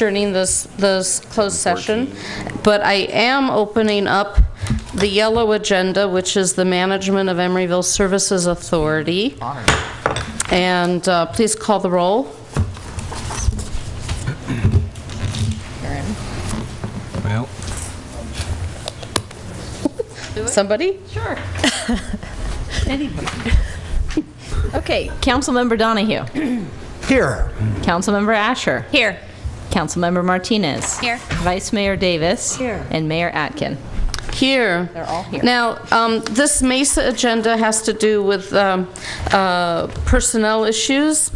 adjourning this closed session, but I am opening up the yellow agenda, which is the Management of Emeryville Services Authority. And please call the roll. Well, Somebody? Sure. Anybody. Okay, Councilmember Donahue. here. Councilmember Asher. Here. Councilmember Martinez. Here. Vice Mayor Davis. Here. And Mayor Atkin. Here. They're all here. Now, this MESA agenda has to do with personnel issues.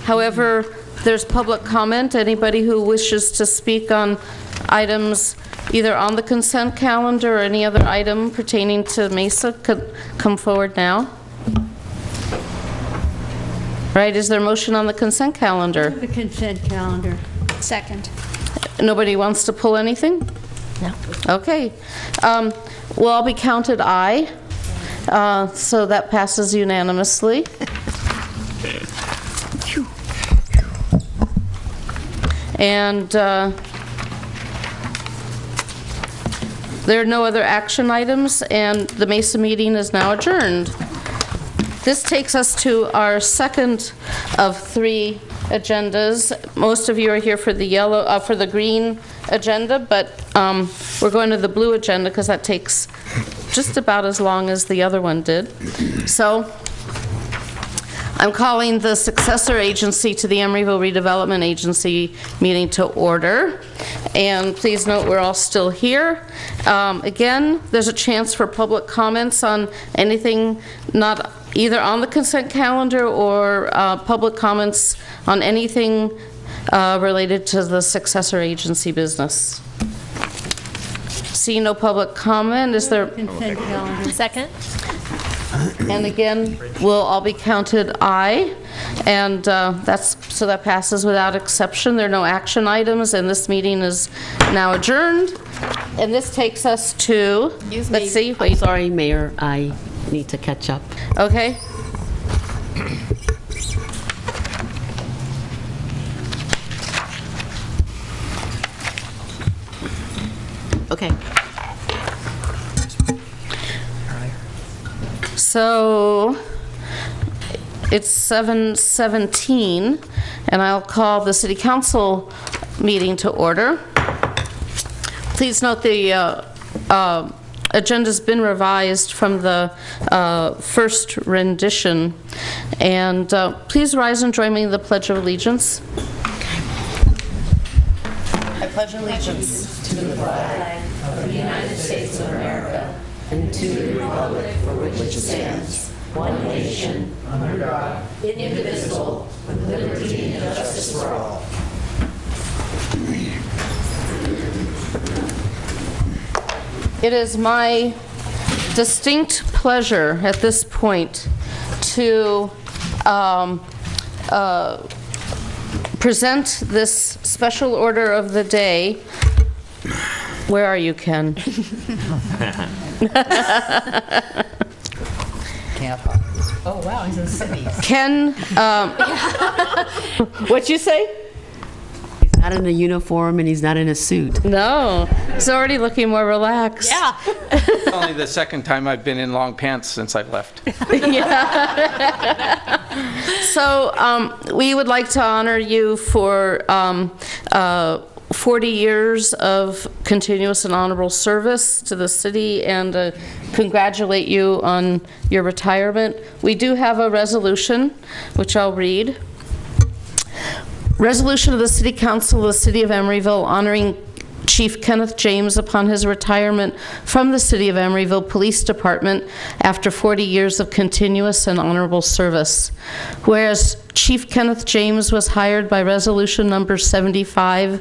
However, there's public comment. Anybody who wishes to speak on items either on the consent calendar or any other item pertaining to MESA could come forward now. Right, is there a motion on the consent calendar? The consent calendar. Second. Nobody wants to pull anything? No. Okay. Well, I'll be counted aye. So that passes unanimously. And there are no other action items, and the MESA meeting is now adjourned. This takes us to our second of 3 agendas. Most of you are here for the for the green agenda, but we're going to the blue agenda because that takes just about as long as the other one did. So I'm calling the successor agency to the Emeryville Redevelopment Agency meeting to order. And please note we're all still here. Again, there's a chance for public comments on anything not either on the consent calendar or public comments on anything related to the successor agency business. See no public comment. Is there? Consent calendar. Second. And again, we'll all be counted aye, and so that passes without exception. There are no action items, and this meeting is now adjourned. And this takes us to, let's see, wait. I'm sorry, Mayor, I need to catch up. Okay. Okay. So it's 7:17, and I'll call the City Council meeting to order. Please note the agenda's been revised from the first rendition. And please rise and join me in the Pledge of Allegiance. I pledge allegiance to the flag of the United States of America and to the republic for which it stands, one nation, under God, indivisible, with liberty and justice for all. It is my distinct pleasure at this point to present this special order of the day. Where are you, Ken? Can't hide. Oh, wow, he's in cities. Ken, what'd you say? He's not in a uniform and he's not in a suit. No, he's already looking more relaxed. Yeah. It's only the second time I've been in long pants since I've left. Yeah. So we would like to honor you for 40 years of continuous and honorable service to the city and congratulate you on your retirement. We do have a resolution, which I'll read. Resolution of the City Council of the City of Emeryville honoring Chief Kenneth James upon his retirement from the City of Emeryville Police Department after 40 years of continuous and honorable service. Whereas Chief Kenneth James was hired by resolution number 75,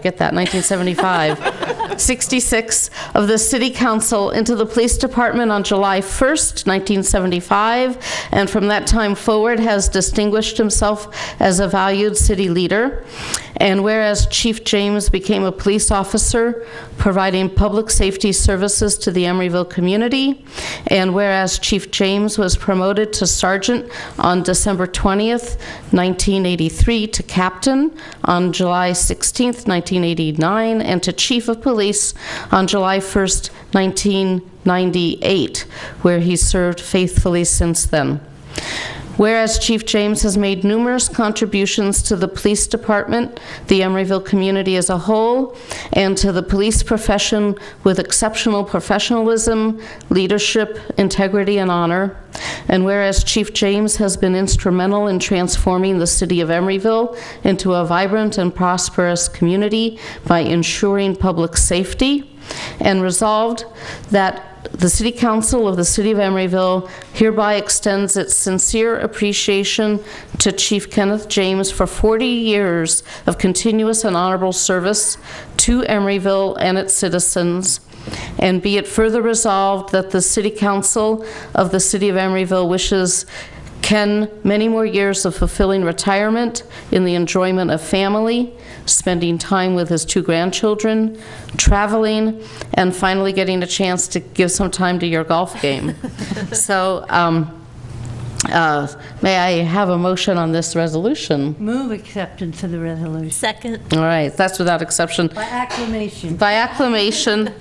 get that, 1975, 66 of the City Council into the Police Department on July 1st, 1975, and from that time forward has distinguished himself as a valued city leader. And whereas Chief James became a police officer providing public safety services to the Emeryville community, and whereas Chief James was promoted to sergeant on December 20th, 1983, to captain on July 16th, 1989, and to chief of police on July 1st, 1998, where he served faithfully since then. Whereas Chief James has made numerous contributions to the police department, the Emeryville community as a whole, and to the police profession with exceptional professionalism, leadership, integrity, and honor. And whereas Chief James has been instrumental in transforming the city of Emeryville into a vibrant and prosperous community by ensuring public safety, and resolved that the City Council of the City of Emeryville hereby extends its sincere appreciation to Chief Kenneth James for 40 years of continuous and honorable service to Emeryville and its citizens. And be it further resolved that the City Council of the City of Emeryville wishes Ken many more years of fulfilling retirement in the enjoyment of family, spending time with his 2 grandchildren, traveling, and finally getting a chance to give some time to your golf game. So may I have a motion on this resolution? Move acceptance of the resolution. Second. All right, that's without exception. By acclamation. By acclamation.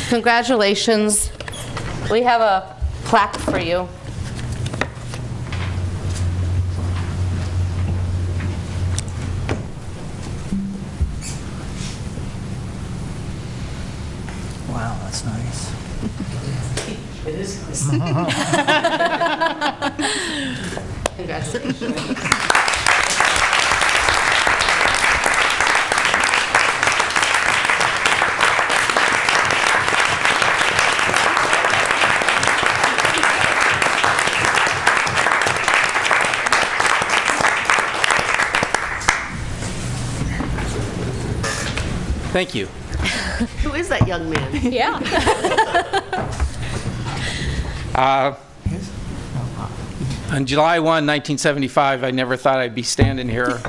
Congratulations. We have a plaque for you. Wow, that's nice. It is nice. Congratulations. Thank you. Who is that young man? Yeah. On July 1, 1975, I never thought I'd be standing here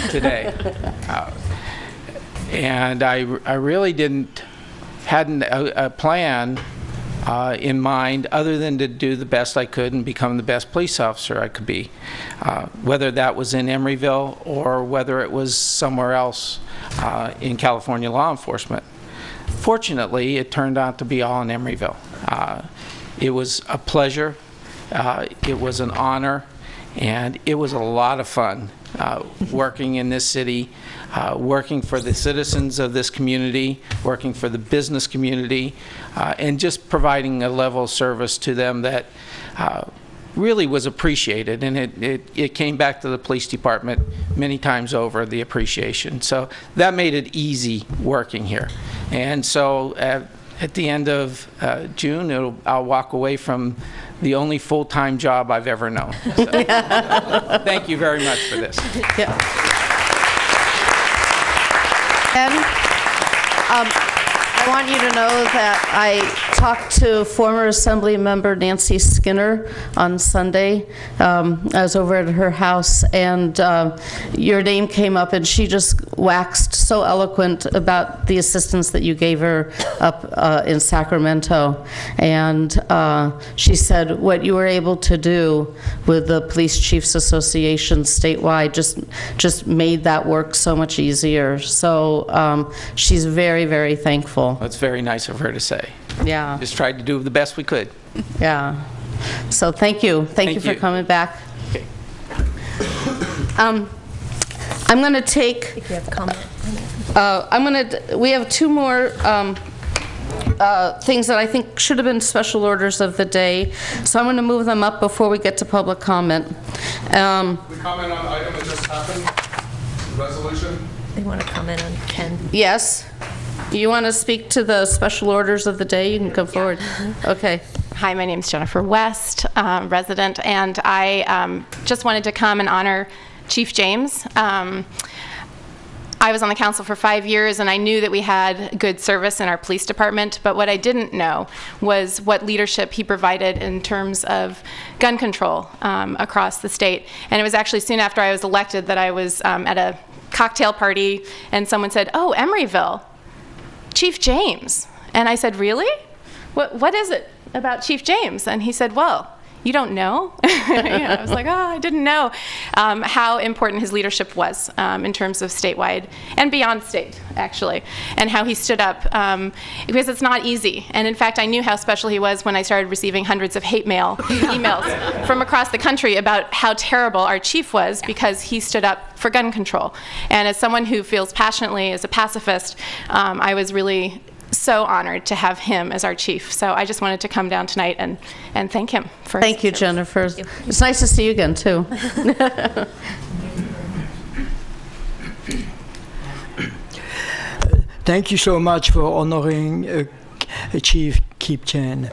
today. And I really hadn't a plan in mind other than to do the best I could and become the best police officer I could be, whether that was in Emeryville or whether it was somewhere else in California law enforcement. Fortunately, it turned out to be all in Emeryville. It was a pleasure, it was an honor, and it was a lot of fun working in this city, working for the citizens of this community, working for the business community, and just providing a level of service to them that really was appreciated, and it came back to the police department many times over, the appreciation. So that made it easy working here. And so at the end of June, I'll walk away from the only full-time job I've ever known. So, thank you very much for this. Yeah. And I want you to know that I talked to former Assembly member Nancy Skinner on Sunday. I was over at her house, and your name came up, and she just waxed so eloquent about the assistance that you gave her up in Sacramento. And she said what you were able to do with the Police Chiefs Association statewide just made that work so much easier. So she's very, very thankful. That's very nice of her to say. Yeah. Just tried to do the best we could. Yeah. So thank you. Thank you for you. coming back. Okay. I'm going to take. If you have comment. We have 2 more things that I think should have been special orders of the day. So I'm going to move them up before we get to public comment. We comment on the item that just happened, resolution? They want to comment on Ken. Yes. You want to speak to the special orders of the day? You can come forward. Okay. Hi, my name is Jennifer West, resident, and I just wanted to come and honor Chief James. I was on the council for 5 years, and I knew that we had good service in our police department, but what I didn't know was what leadership he provided in terms of gun control across the state. And it was actually soon after I was elected that I was at a cocktail party, and someone said, "Oh, Emeryville, Chief James." And I said, "Really? What is it about Chief James?" And he said, "Well, you don't know?" I was like, "Oh, I didn't know how important his leadership was in terms of statewide and beyond state, actually, and how he stood up, because it's not easy. And in fact, I knew how special he was when I started receiving hundreds of hate mail emails from across the country about how terrible our chief was because he stood up for gun control. And as someone who feels passionately as a pacifist, I was really so honored to have him as our chief. So I just wanted to come down tonight and thank him for Thank you, Jennifer. It's nice to see you again, too. Thank you so much for honoring Chief Kip Chen.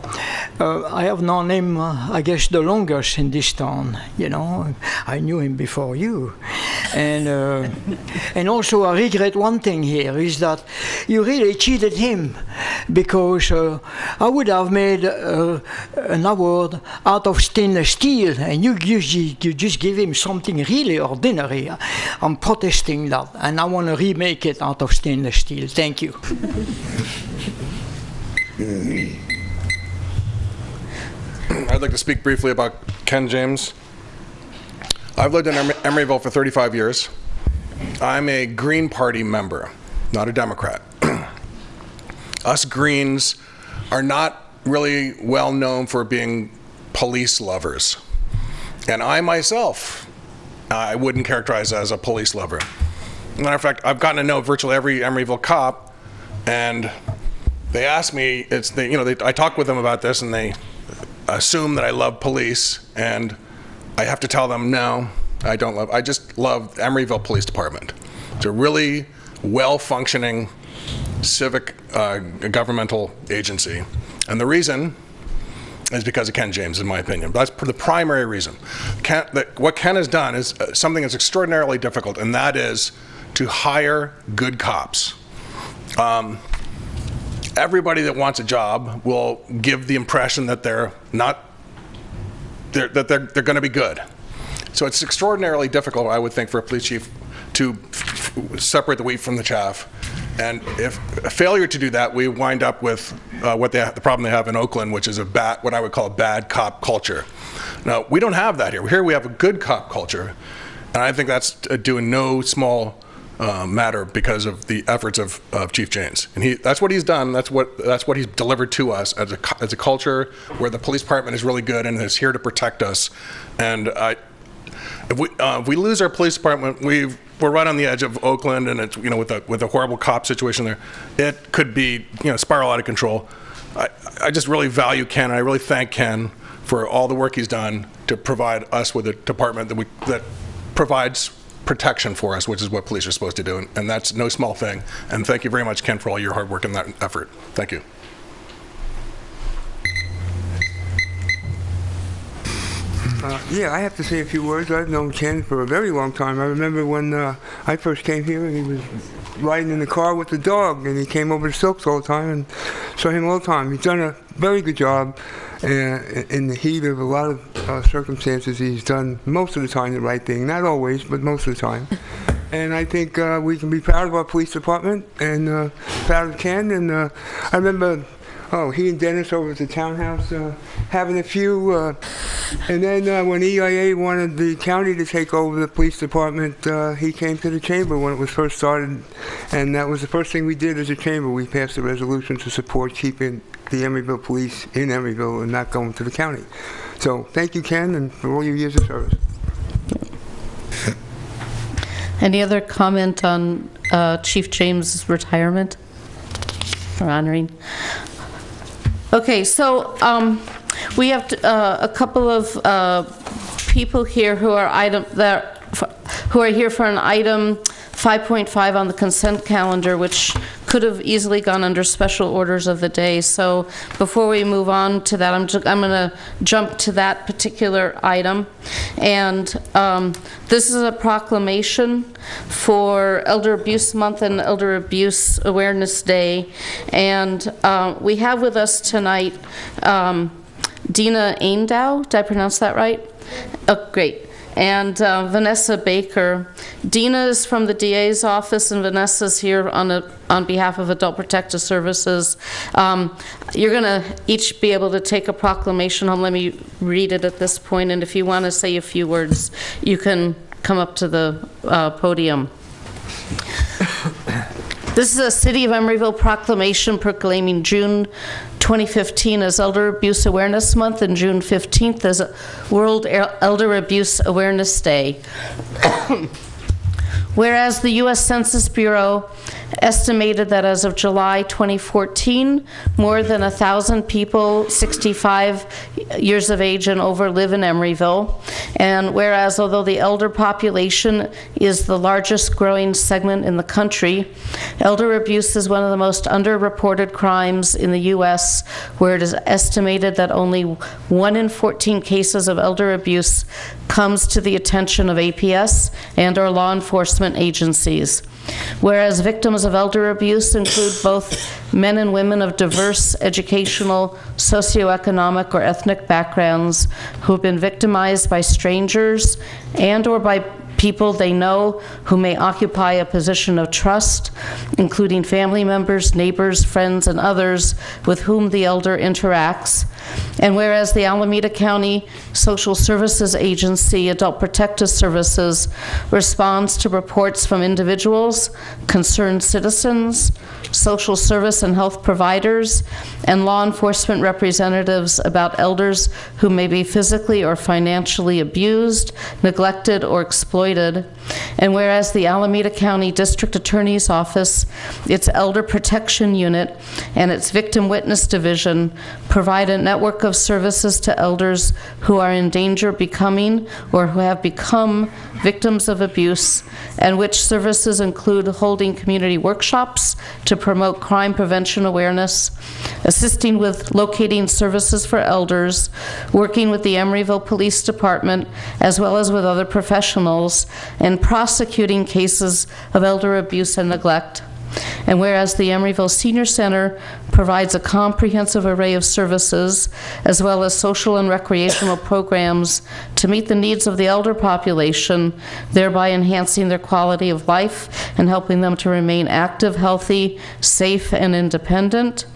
I have known him, I guess, the longest in this town. You know, I knew him before you. And also I regret one thing here is that you really cheated him, because I would have made an award out of stainless steel, and you just give him something really ordinary. I'm protesting that, and I want to remake it out of stainless steel. Thank you. I'd like to speak briefly about Ken James. I've lived in Emeryville for 35 years. I'm a Green Party member, not a Democrat. Us Greens are not really well known for being police lovers. And I myself, I wouldn't characterize as a police lover. Matter of fact, I've gotten to know virtually every Emeryville cop, and they ask me, I talk with them about this, and they assume that I love police, and I have to tell them, no, I don't I just love the Emeryville Police Department. It's a really well-functioning civic governmental agency. And the reason is because of Ken James, in my opinion. That's the primary reason. What Ken has done is something that's extraordinarily difficult, and that is to hire good cops. Everybody that wants a job will give the impression that they're going to be good. So it's extraordinarily difficult, I would think, for a police chief to separate the wheat from the chaff. And if a failure to do that, we wind up with the problem they have in Oakland, which is what I would call a bad cop culture. Now, we don't have that here. Here we have a good cop culture, and I think that's due in no small matter because of the efforts of Chief James. And that's what he's done. That's what he's delivered to us as a culture where the police department is really good and is here to protect us. And if we lose our police department, we're right on the edge of Oakland, and it's with a horrible cop situation there, it could be spiral out of control. I just really value Ken. I really thank Ken for all the work he's done to provide us with a department that provides protection for us, which is what police are supposed to do, and that's no small thing. And thank you very much, Ken, for all your hard work in that effort. Thank you. Yeah, I have to say a few words. I've known Ken for a very long time. I remember when I first came here, and he was riding in the car with the dog, and he came over to Silks all the time, and saw him all the time. He's done a very good job in the heat of a lot of circumstances. He's done most of the time the right thing. Not always, but most of the time. And I think we can be proud of our police department and proud of Ken. And I remember he and Dennis over at the townhouse having a few. And then when EIA wanted the county to take over the police department, he came to the chamber when it was first started. And that was the first thing we did as a chamber. We passed a resolution to support keeping the Emeryville police in Emeryville and not going to the county. So thank you, Ken, and for all your years of service. Any other comment on Chief James' retirement or honoring? Okay, so we have a couple of people here who are here for an item 5.5 on the consent calendar, which could have easily gone under special orders of the day. So before we move on to that, I'm going to jump to that particular item. And this is a proclamation for Elder Abuse Month and Elder Abuse Awareness Day. And we have with us tonight Dina Aindow. Did I pronounce that right? Oh, great. and Vanessa Baker. Dina is from the DA's office, and Vanessa's here on behalf of Adult Protective Services. You're going to each be able to take a proclamation home. Let me read it at this point, and if you want to say a few words, you can come up to the podium. This is a City of Emeryville proclamation proclaiming June 2015 as Elder Abuse Awareness Month and June 15th as World Elder Abuse Awareness Day. Whereas the U.S. Census Bureau estimated that as of July 2014, more than 1,000 people 65 years of age and over live in Emeryville. And whereas although the elder population is the largest growing segment in the country, elder abuse is one of the most underreported crimes in the U.S., where it is estimated that only 1 in 14 cases of elder abuse comes to the attention of APS and/or law enforcement agencies. Whereas victims of elder abuse include both men and women of diverse educational, socioeconomic, or ethnic backgrounds who have been victimized by strangers and/or by people they know who may occupy a position of trust, including family members, neighbors, friends, and others with whom the elder interacts. And whereas the Alameda County Social Services Agency, Adult Protective Services, responds to reports from individuals, concerned citizens, social service and health providers, and law enforcement representatives about elders who may be physically or financially abused, neglected, or exploited. And whereas the Alameda County District Attorney's Office, its Elder Protection Unit, and its Victim Witness Division provide a network of services to elders who are in danger of becoming or who have become victims of abuse, and which services include holding community workshops to promote crime prevention awareness, assisting with locating services for elders, working with the Emeryville Police Department, as well as with other professionals, and prosecuting cases of elder abuse and neglect. And whereas the Emeryville Senior Center provides a comprehensive array of services, as well as social and recreational programs to meet the needs of the elder population, thereby enhancing their quality of life and helping them to remain active, healthy, safe, and independent.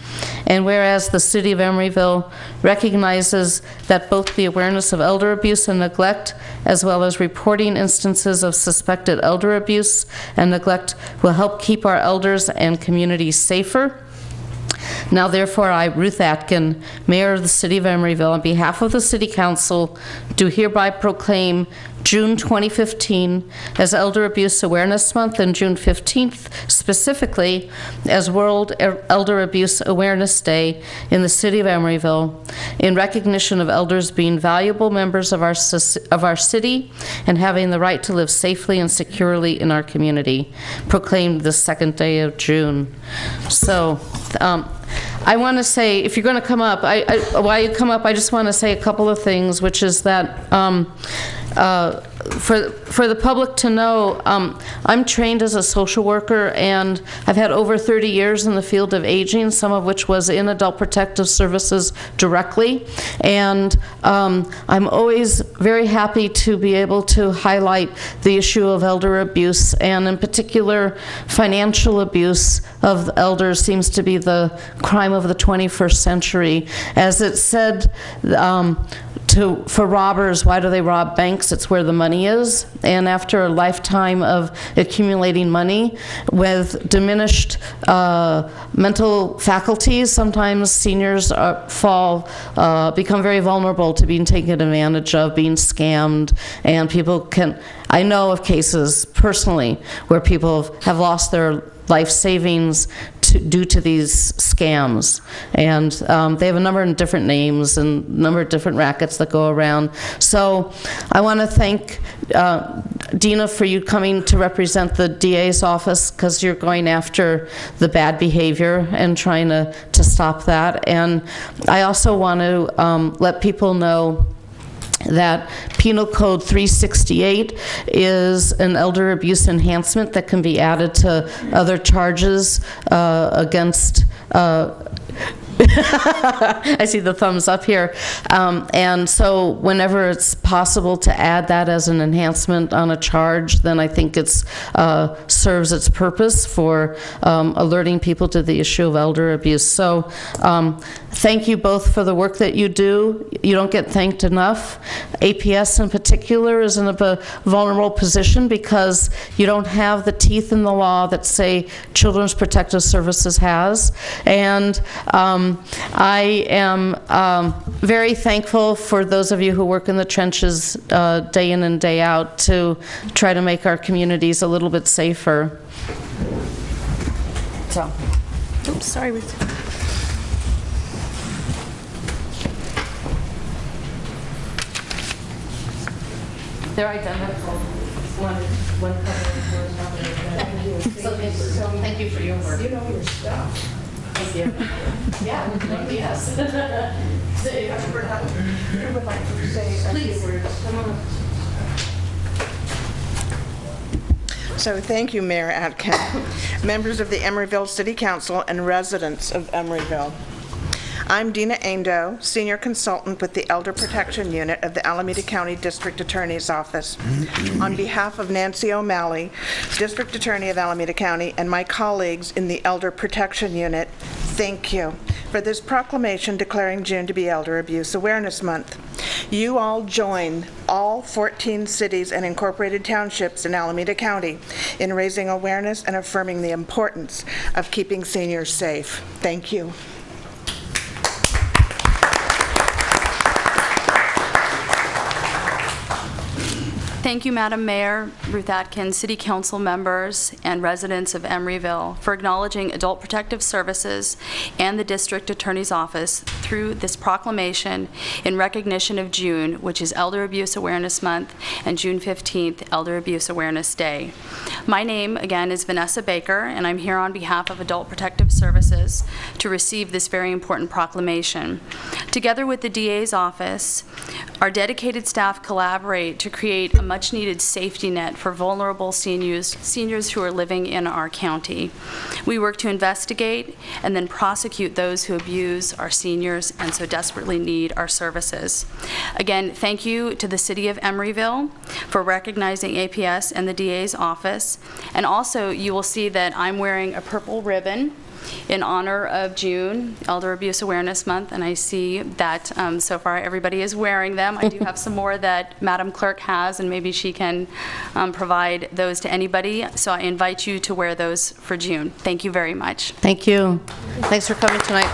And whereas the City of Emeryville recognizes that both the awareness of elder abuse and neglect, as well as reporting instances of suspected elder abuse and neglect, will help keep our elders and communities safer. Now, therefore, I, Ruth Atkin, Mayor of the City of Emeryville, on behalf of the City Council, do hereby proclaim June 2015 as Elder Abuse Awareness Month and June 15th specifically as World Elder Abuse Awareness Day in the City of Emeryville, in recognition of elders being valuable members of our city and having the right to live safely and securely in our community, proclaimed the second day of June. So, I want to say, if you're going to come up, while you come up, I just want to say a couple of things, which is that for the public to know, I'm trained as a social worker, and I've had over 30 years in the field of aging, some of which was in Adult Protective Services directly. And I'm always very happy to be able to highlight the issue of elder abuse, and in particular, financial abuse of elders seems to be the crime of the 21st century. As it said, for robbers, why do they rob banks? It's where the money is. And after a lifetime of accumulating money with diminished mental faculties, sometimes seniors become very vulnerable to being taken advantage of, being scammed, and people can, I know of cases personally where people have lost their life savings due to these scams. And they have a number of different names and a number of different rackets that go around. So I want to thank Dina for you coming to represent the DA's office, because you're going after the bad behavior and trying to stop that. And I also want to let people know that Penal Code 368 is an elder abuse enhancement that can be added to other charges against I see the thumbs up here. And so whenever it's possible to add that as an enhancement on a charge, then I think it's serves its purpose for alerting people to the issue of elder abuse. So thank you both for the work that you do. You don't get thanked enough. APS in particular is in a vulnerable position because you don't have the teeth in the law that, say, Children's Protective Services has. And I am very thankful for those of you who work in the trenches day in and day out to try to make our communities a little bit safer. So, Oops, sorry, Ruth. they're identical. One cover is another. So thank you for your work. You know your stuff. Thank you. Yeah, yes. Who would like to say a few words? Come on. So thank you, Mayor Atkin, members of the Emeryville City Council, and residents of Emeryville. I'm Dina Aindo, Senior Consultant with the Elder Protection Unit of the Alameda County District Attorney's Office. On behalf of Nancy O'Malley, District Attorney of Alameda County, and my colleagues in the Elder Protection Unit, thank you for this proclamation declaring June to be Elder Abuse Awareness Month. You all join all 14 cities and incorporated townships in Alameda County in raising awareness and affirming the importance of keeping seniors safe. Thank you. Thank you, Madam Mayor, Ruth Atkins, City Council members, and residents of Emeryville for acknowledging Adult Protective Services and the District Attorney's Office through this proclamation in recognition of June, which is Elder Abuse Awareness Month, and June 15th, Elder Abuse Awareness Day. My name, again, is Vanessa Baker, and I'm here on behalf of Adult Protective Services to receive this very important proclamation. Together with the DA's office, our dedicated staff collaborate to create a much-needed safety net for vulnerable seniors who are living in our county. We work to investigate and then prosecute those who abuse our seniors and so desperately need our services. Again, thank you to the City of Emeryville for recognizing APS and the DA's office. And also, you will see that I'm wearing a purple ribbon in honor of June, Elder Abuse Awareness Month, and I see that so far everybody is wearing them. I do have some more that Madam Clerk has, and maybe she can provide those to anybody. So I invite you to wear those for June. Thank you very much. Thank you. Thanks for coming tonight.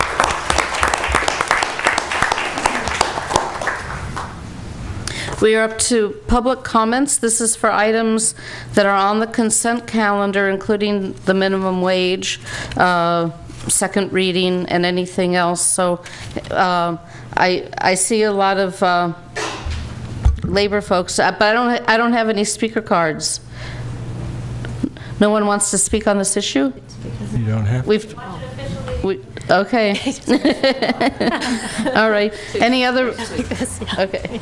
We are up to public comments. This is for items that are on the consent calendar, including the minimum wage, second reading, and anything else. So I see a lot of labor folks, but I don't have any speaker cards. No one wants to speak on this issue? You don't have. Okay. All right. Any other? Okay.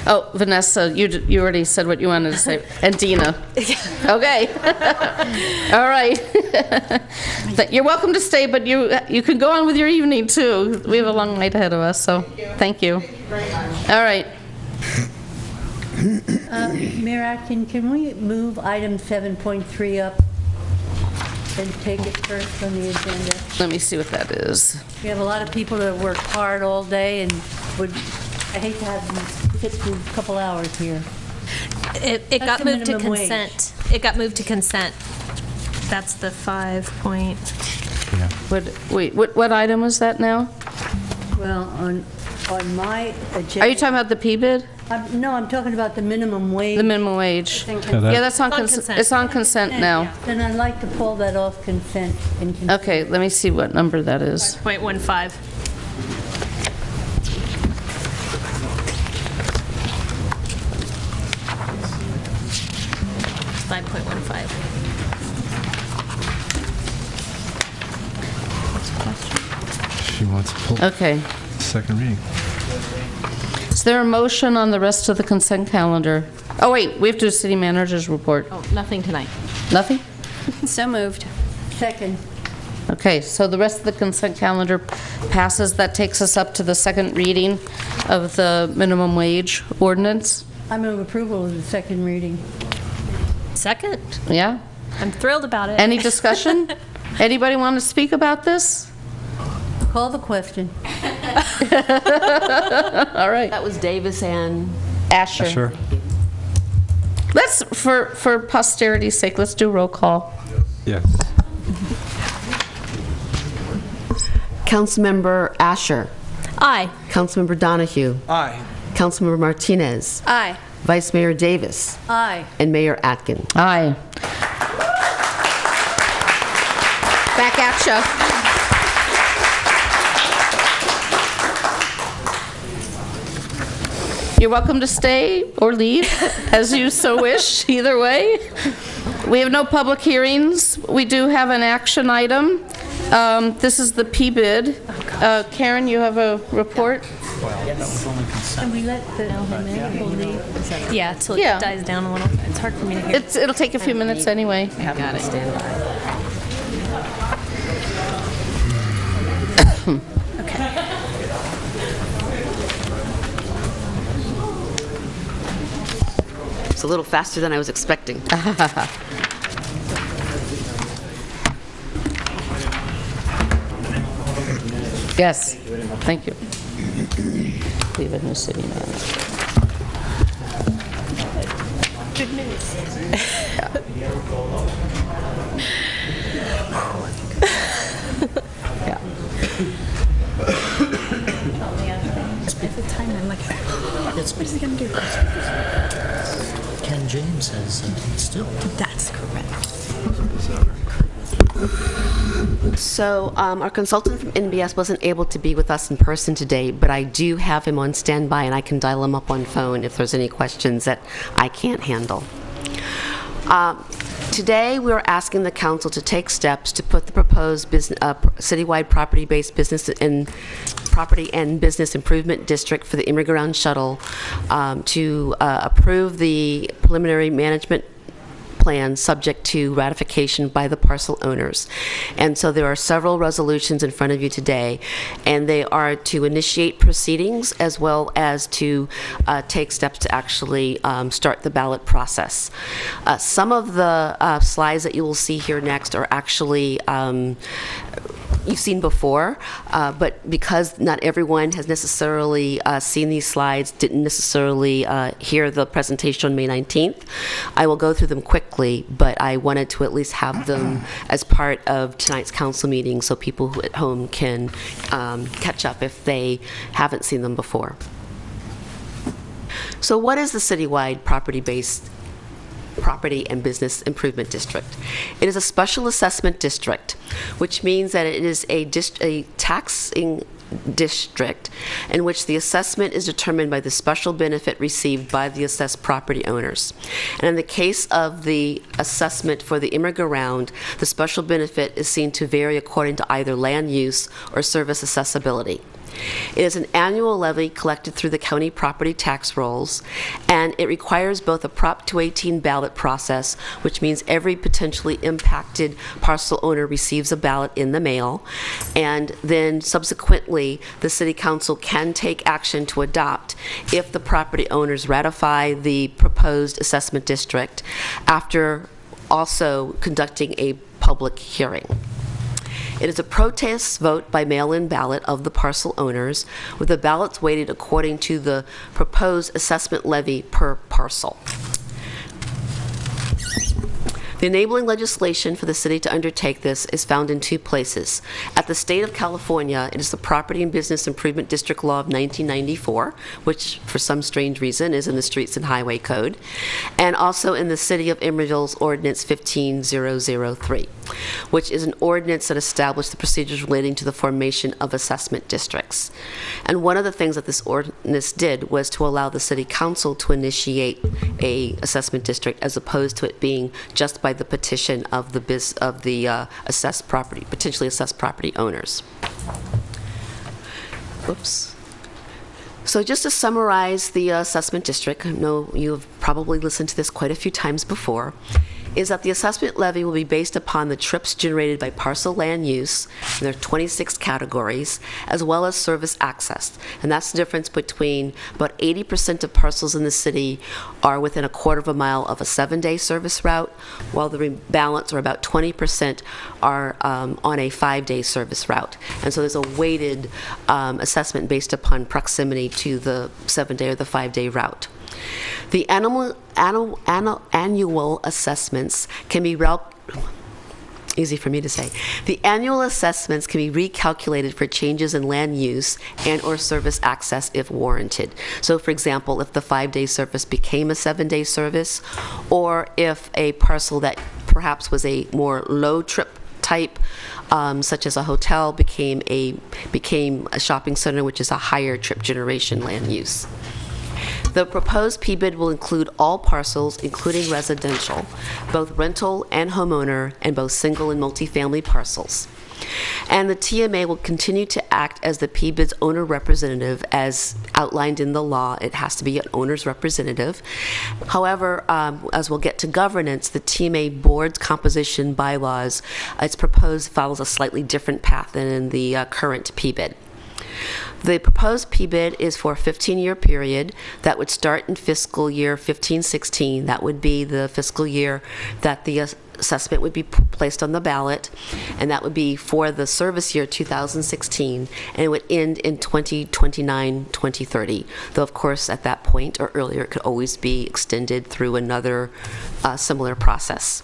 Oh, Vanessa, you already said what you wanted to say. And Dina. Okay. All right. You're welcome to stay, but you can go on with your evening, too. We have a long night ahead of us, so thank you. Thank you very much. All right. Mayor Atkin, can we move item 7.3 up and take it first on the agenda? Let me see what that is. We have a lot of people that work hard all day and I hate to have them fit through a couple hours here. It got moved to consent. Wage. It got moved to consent. That's the 5 point. Yeah. What item was that now? Well, on my agenda. Are you talking about the P-bid? No, I'm talking about the minimum wage. The minimum wage. that- Yeah, that's on consent. It's on consent now. Then I'd like to pull that off consent. Okay, let me see what number that is. 5.15. She wants to pull Okay. second reading. Is there a motion on the rest of the consent calendar? Oh, wait, we have to do city manager's report. Oh, nothing tonight. Nothing? So moved. Second. Okay, so the rest of the consent calendar passes. That takes us up to the second reading of the minimum wage ordinance. I move approval of the second reading. Second. Yeah? I'm thrilled about it. Any discussion? Anybody want to speak about this? Call the question. All right. That was Davis and Asher. Sure. Let's, for posterity's sake, let's do roll call. Yes. Councilmember Asher. Aye. Councilmember Donahue. Aye. Councilmember Martinez. Aye. Vice Mayor Davis. Aye. And Mayor Atkin. Aye. Back at ya. You're welcome to stay or leave, as you so wish, either way. We have no public hearings. We do have an action item. This is the P-bid. Karen, you have a report? Can we let the people leave? Yeah, till Yeah. it dies down a little. It's hard for me to hear. It'll take a few minutes anyway. Got it. Stand by. Okay. It's a little faster than I was expecting. Yes, thank you. Leave it in the city manager. Good news. Yeah. At the time, I'm like, what is he going to do? Ken James has still. That's correct. So our consultant from NBS wasn't able to be with us in person today, but I do have him on standby, and I can dial him up on phone if there's any questions that I can't handle. Today, we are asking the council to take steps to put the proposed citywide property-based business and property and business improvement district for the Emeryville shuttle to approve the preliminary management plan subject to ratification by the parcel owners. And so there are several resolutions in front of you today, and they are to initiate proceedings as well as to take steps to actually start the ballot process. Some of the slides that you will see here next are actually you've seen before, but because not everyone has necessarily seen these slides, didn't necessarily hear the presentation on May 19th, I will go through them quickly, but I wanted to at least have them as part of tonight's council meeting so people who at home can catch up if they haven't seen them before. So what is the citywide property-based Property and Business Improvement District? It is a special assessment district, which means that it is a taxing district in which the assessment is determined by the special benefit received by the assessed property owners. And in the case of the assessment for the Emeryville, the special benefit is seen to vary according to either land use or service accessibility. It is an annual levy collected through the county property tax rolls, and it requires both a Prop 218 ballot process, which means every potentially impacted parcel owner receives a ballot in the mail, and then subsequently the City Council can take action to adopt if the property owners ratify the proposed assessment district after also conducting a public hearing. It is a protest vote by mail-in ballot of the parcel owners, with the ballots weighted according to the proposed assessment levy per parcel. The enabling legislation for the city to undertake this is found in two places. At the state of California, it is the Property and Business Improvement District Law of 1994, which for some strange reason is in the Streets and Highway Code, and also in the City of Emeryville's Ordinance 15003, which is an ordinance that established the procedures relating to the formation of assessment districts. And one of the things that this ordinance did was to allow the City Council to initiate a assessment district as opposed to it being just by the petition of the potentially assessed property owners. Oops. So just to summarize the assessment district, I know you have probably listened to this quite a few times before. is that the assessment levy will be based upon the trips generated by parcel land use, and there are 26 categories, as well as service access. And that's the difference between about 80% of parcels in the city are within a quarter of a mile of a 7-day service route, while the balance, or about 20%, are on a 5-day service route. And so there's a weighted assessment based upon proximity to the 7-day or the 5-day route. The annual assessments can be easy for me to say. The annual assessments can be recalculated for changes in land use and or service access if warranted. So for example, if the 5-day service became a 7-day service, or if a parcel that perhaps was a more low trip type, such as a hotel, became a shopping center, which is a higher trip generation land use. The proposed PBID will include all parcels, including residential, both rental and homeowner, and both single and multifamily parcels. And the TMA will continue to act as the PBID's owner representative as outlined in the law. It has to be an owner's representative. However, as we'll get to governance, the TMA board's composition bylaws, it's proposed, follows a slightly different path than in the current PBID. The proposed PBID is for a 15-year period that would start in fiscal year 15-16. That would be the fiscal year that the assessment would be placed on the ballot, and that would be for the service year 2016, and it would end in 2029-2030. Though, of course, at that point or earlier, it could always be extended through another similar process.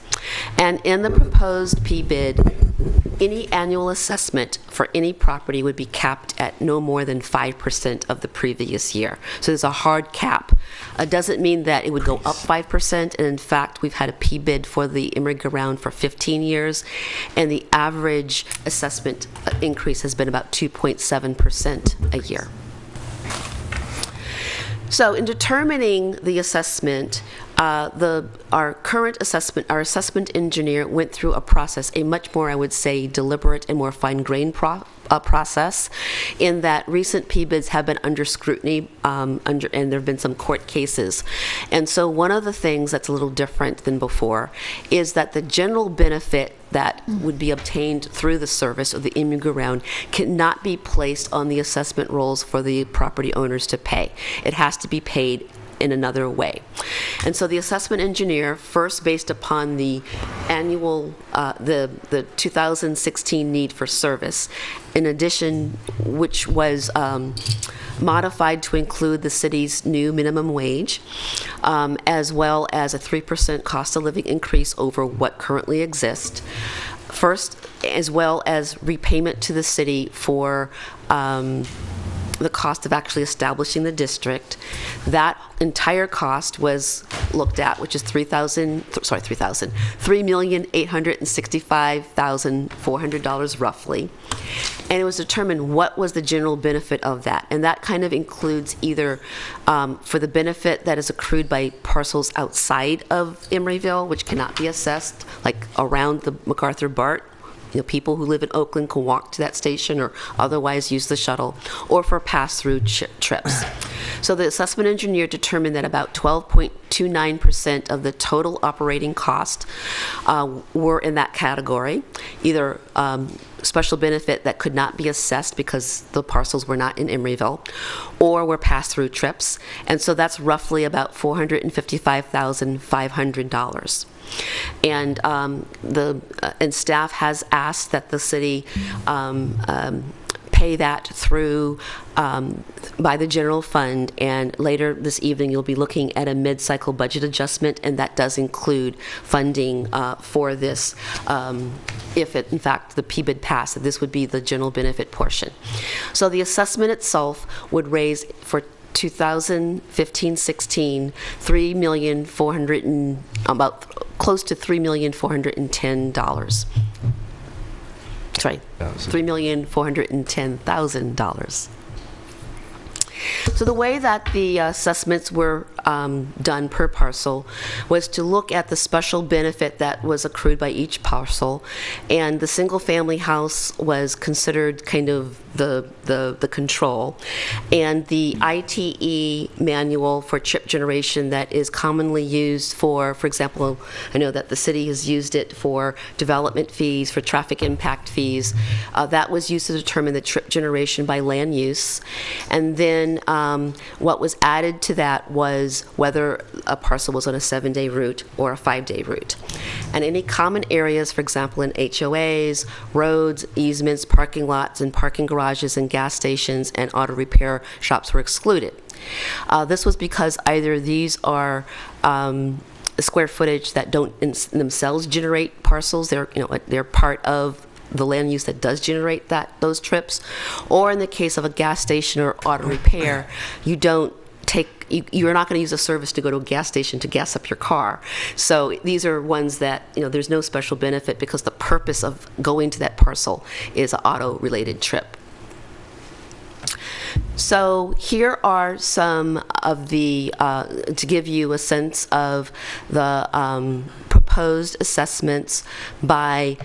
And in the proposed PBID, any annual assessment for any property would be capped at no more than 5% of the previous year. So there's a hard cap. It doesn't mean that it would go up 5%, and in fact, we've had a PBID for the Emeryville for 15 years, and the average assessment increase has been about 2.7% a year. So in determining the assessment, our assessment engineer went through a process, a much more, I would say, deliberate and more fine-grained process, in that recent PBIDs have been under scrutiny, and there have been some court cases. And so one of the things that's a little different than before is that the general benefit that would be obtained through the service or the in-ground cannot be placed on the assessment rolls for the property owners to pay. It has to be paid in another way. And so the assessment engineer, first based upon the annual, the 2016 need for service, in addition, which was modified to include the city's new minimum wage, as well as a 3% cost of living increase over what currently exists. First, as well as repayment to the city for the cost of actually establishing the district. That entire cost was looked at, which is $3,865,400 roughly. And it was determined what was the general benefit of that. And that kind of includes either for the benefit that is accrued by parcels outside of Emeryville, which cannot be assessed, like around the MacArthur-Bart. You know, people who live in Oakland can walk to that station or otherwise use the shuttle, or for pass-through trips. So the assessment engineer determined that about 12.29% of the total operating cost were in that category, either special benefit that could not be assessed because the parcels were not in Emeryville, or were pass-through trips. And so that's roughly about $455,500. And and staff has asked that the city pay that through by the general fund, and later this evening you'll be looking at a mid-cycle budget adjustment, and that does include funding for this if it, in fact, the PBID passed. This would be the general benefit portion. So the assessment itself would raise for 2015-16, about close to $3,410,000. Sorry, $3,410,000. So So the way that the assessments were done per parcel was to look at the special benefit that was accrued by each parcel, and the single-family house was considered kind of the control, and the ITE manual for trip generation that is commonly used for example, I know that the city has used it for development fees, for traffic impact fees, that was used to determine the trip generation by land use. And then what was added to that was whether a parcel was on a 7-day route or a 5-day route. And any common areas, for example, in HOAs, roads, easements, parking lots, and parking garages and gas stations and auto repair shops were excluded. This was because either these are square footage that don't in themselves generate parcels, they're part of the land use that does generate those trips, or in the case of a gas station or auto repair, you're not going to use a service to go to a gas station to gas up your car. So these are ones that, there's no special benefit because the purpose of going to that parcel is an auto-related trip. So here are some of the, to give you a sense of the proposed assessments by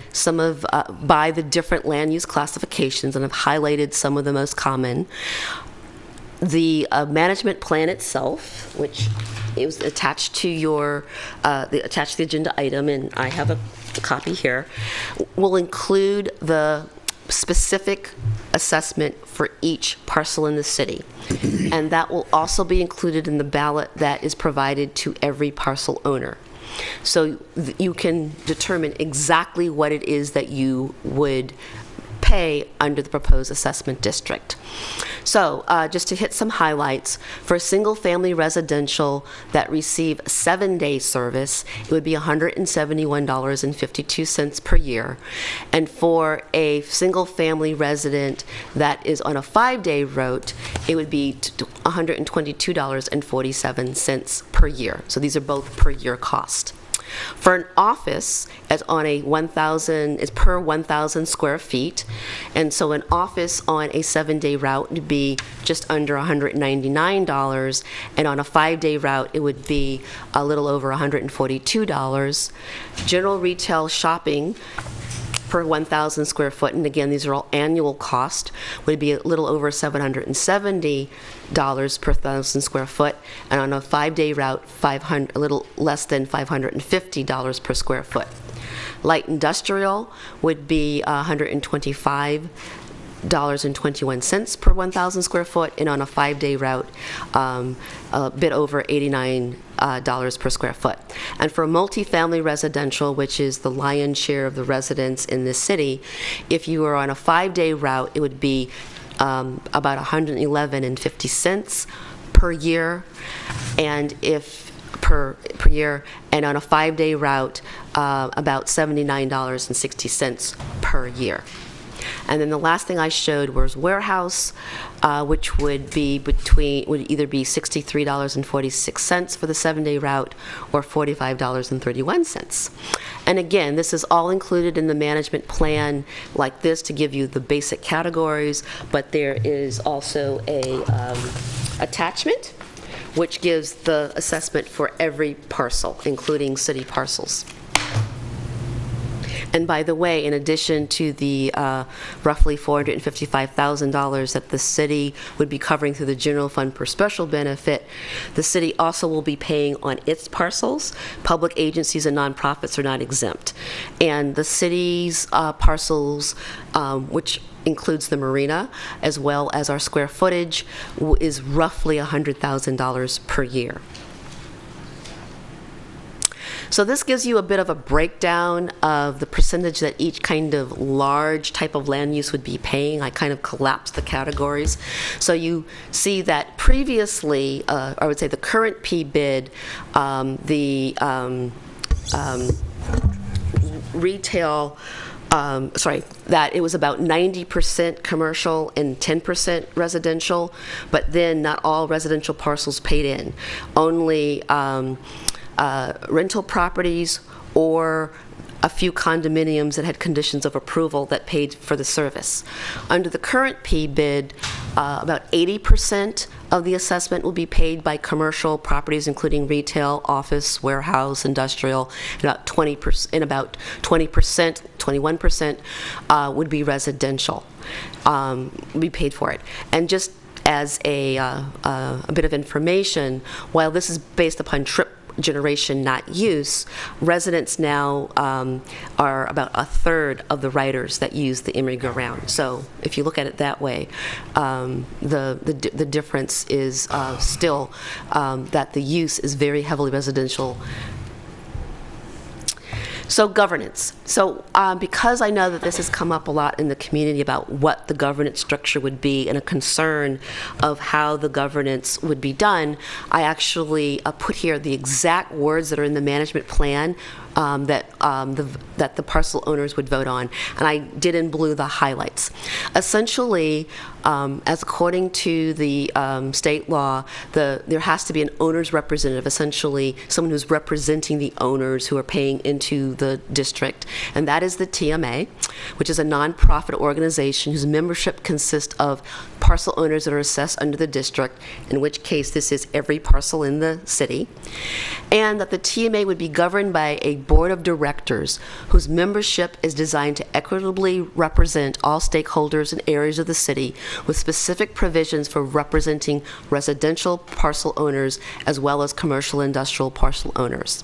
by the different land use classifications, and I've highlighted some of the most common. The management plan itself, which is attached to attached to the agenda item, and I have a copy here, will include the specific assessment for each parcel in the city. And that will also be included in the ballot that is provided to every parcel owner. So you can determine exactly what it is that you would pay under the proposed assessment district. So just to hit some highlights, for a single-family residential that receive 7-day service, it would be $171.52 per year. And for a single-family resident that is on a 5-day route, it would be $122.47 per year. So these are both per year cost. For an office, it's on a it's per 1,000 square feet, and so an office on a 7-day route would be just under $199, and on a 5-day route it would be a little over $142. General retail shopping per 1,000 square foot, and again, these are all annual cost, would be a little over $770 per 1,000 square foot, and on a 5-day route, a little less than $550 per square foot. Light industrial would be $125.21 per 1,000 square foot, and on a 5-day route, a bit over $89 per square foot. And for multifamily residential, which is the lion's share of the residents in this city, if you were on a 5-day route, it would be about $111.50 per year, and per year, and on a 5-day route, about $79.60 per year. And then the last thing I showed was warehouse, which would either be $63.46 for the 7-day route or $45.31. And again, this is all included in the management plan like this to give you the basic categories, but there is also a attachment which gives the assessment for every parcel, including city parcels. And by the way, in addition to the roughly $455,000 that the city would be covering through the general fund per special benefit, the city also will be paying on its parcels. Public agencies and nonprofits are not exempt. And the city's parcels, which includes the marina, as well as our square footage, is roughly $100,000 per year. So this gives you a bit of a breakdown of the percentage that each kind of large type of land use would be paying. I kind of collapsed the categories. So you see that previously, I would say the current P-bid, retail, that it was about 90% commercial and 10% residential, but then not all residential parcels paid in. Only rental properties or a few condominiums that had conditions of approval that paid for the service. Under the current P bid, about 80% of the assessment will be paid by commercial properties, including retail, office, warehouse, industrial, and about 21% would be residential, be paid for it. And just as a bit of information, while this is based upon trip generation, not use, residents now are about a third of the riders that use the Emeryville. So if you look at it that way, the difference is still that the use is very heavily residential. So governance. So because I know that this has come up a lot in the community about what the governance structure would be and a concern of how the governance would be done, I actually put here the exact words that are in the management plan that the parcel owners would vote on, and I did in blue the highlights. Essentially, as according to the state law, there has to be an owner's representative, essentially someone who's representing the owners who are paying into the district, and that is the TMA, which is a nonprofit organization whose membership consists of parcel owners that are assessed under the district, in which case this is every parcel in the city, and that the TMA would be governed by a board of directors whose membership is designed to equitably represent all stakeholders in areas of the city with specific provisions for representing residential parcel owners as well as commercial industrial parcel owners.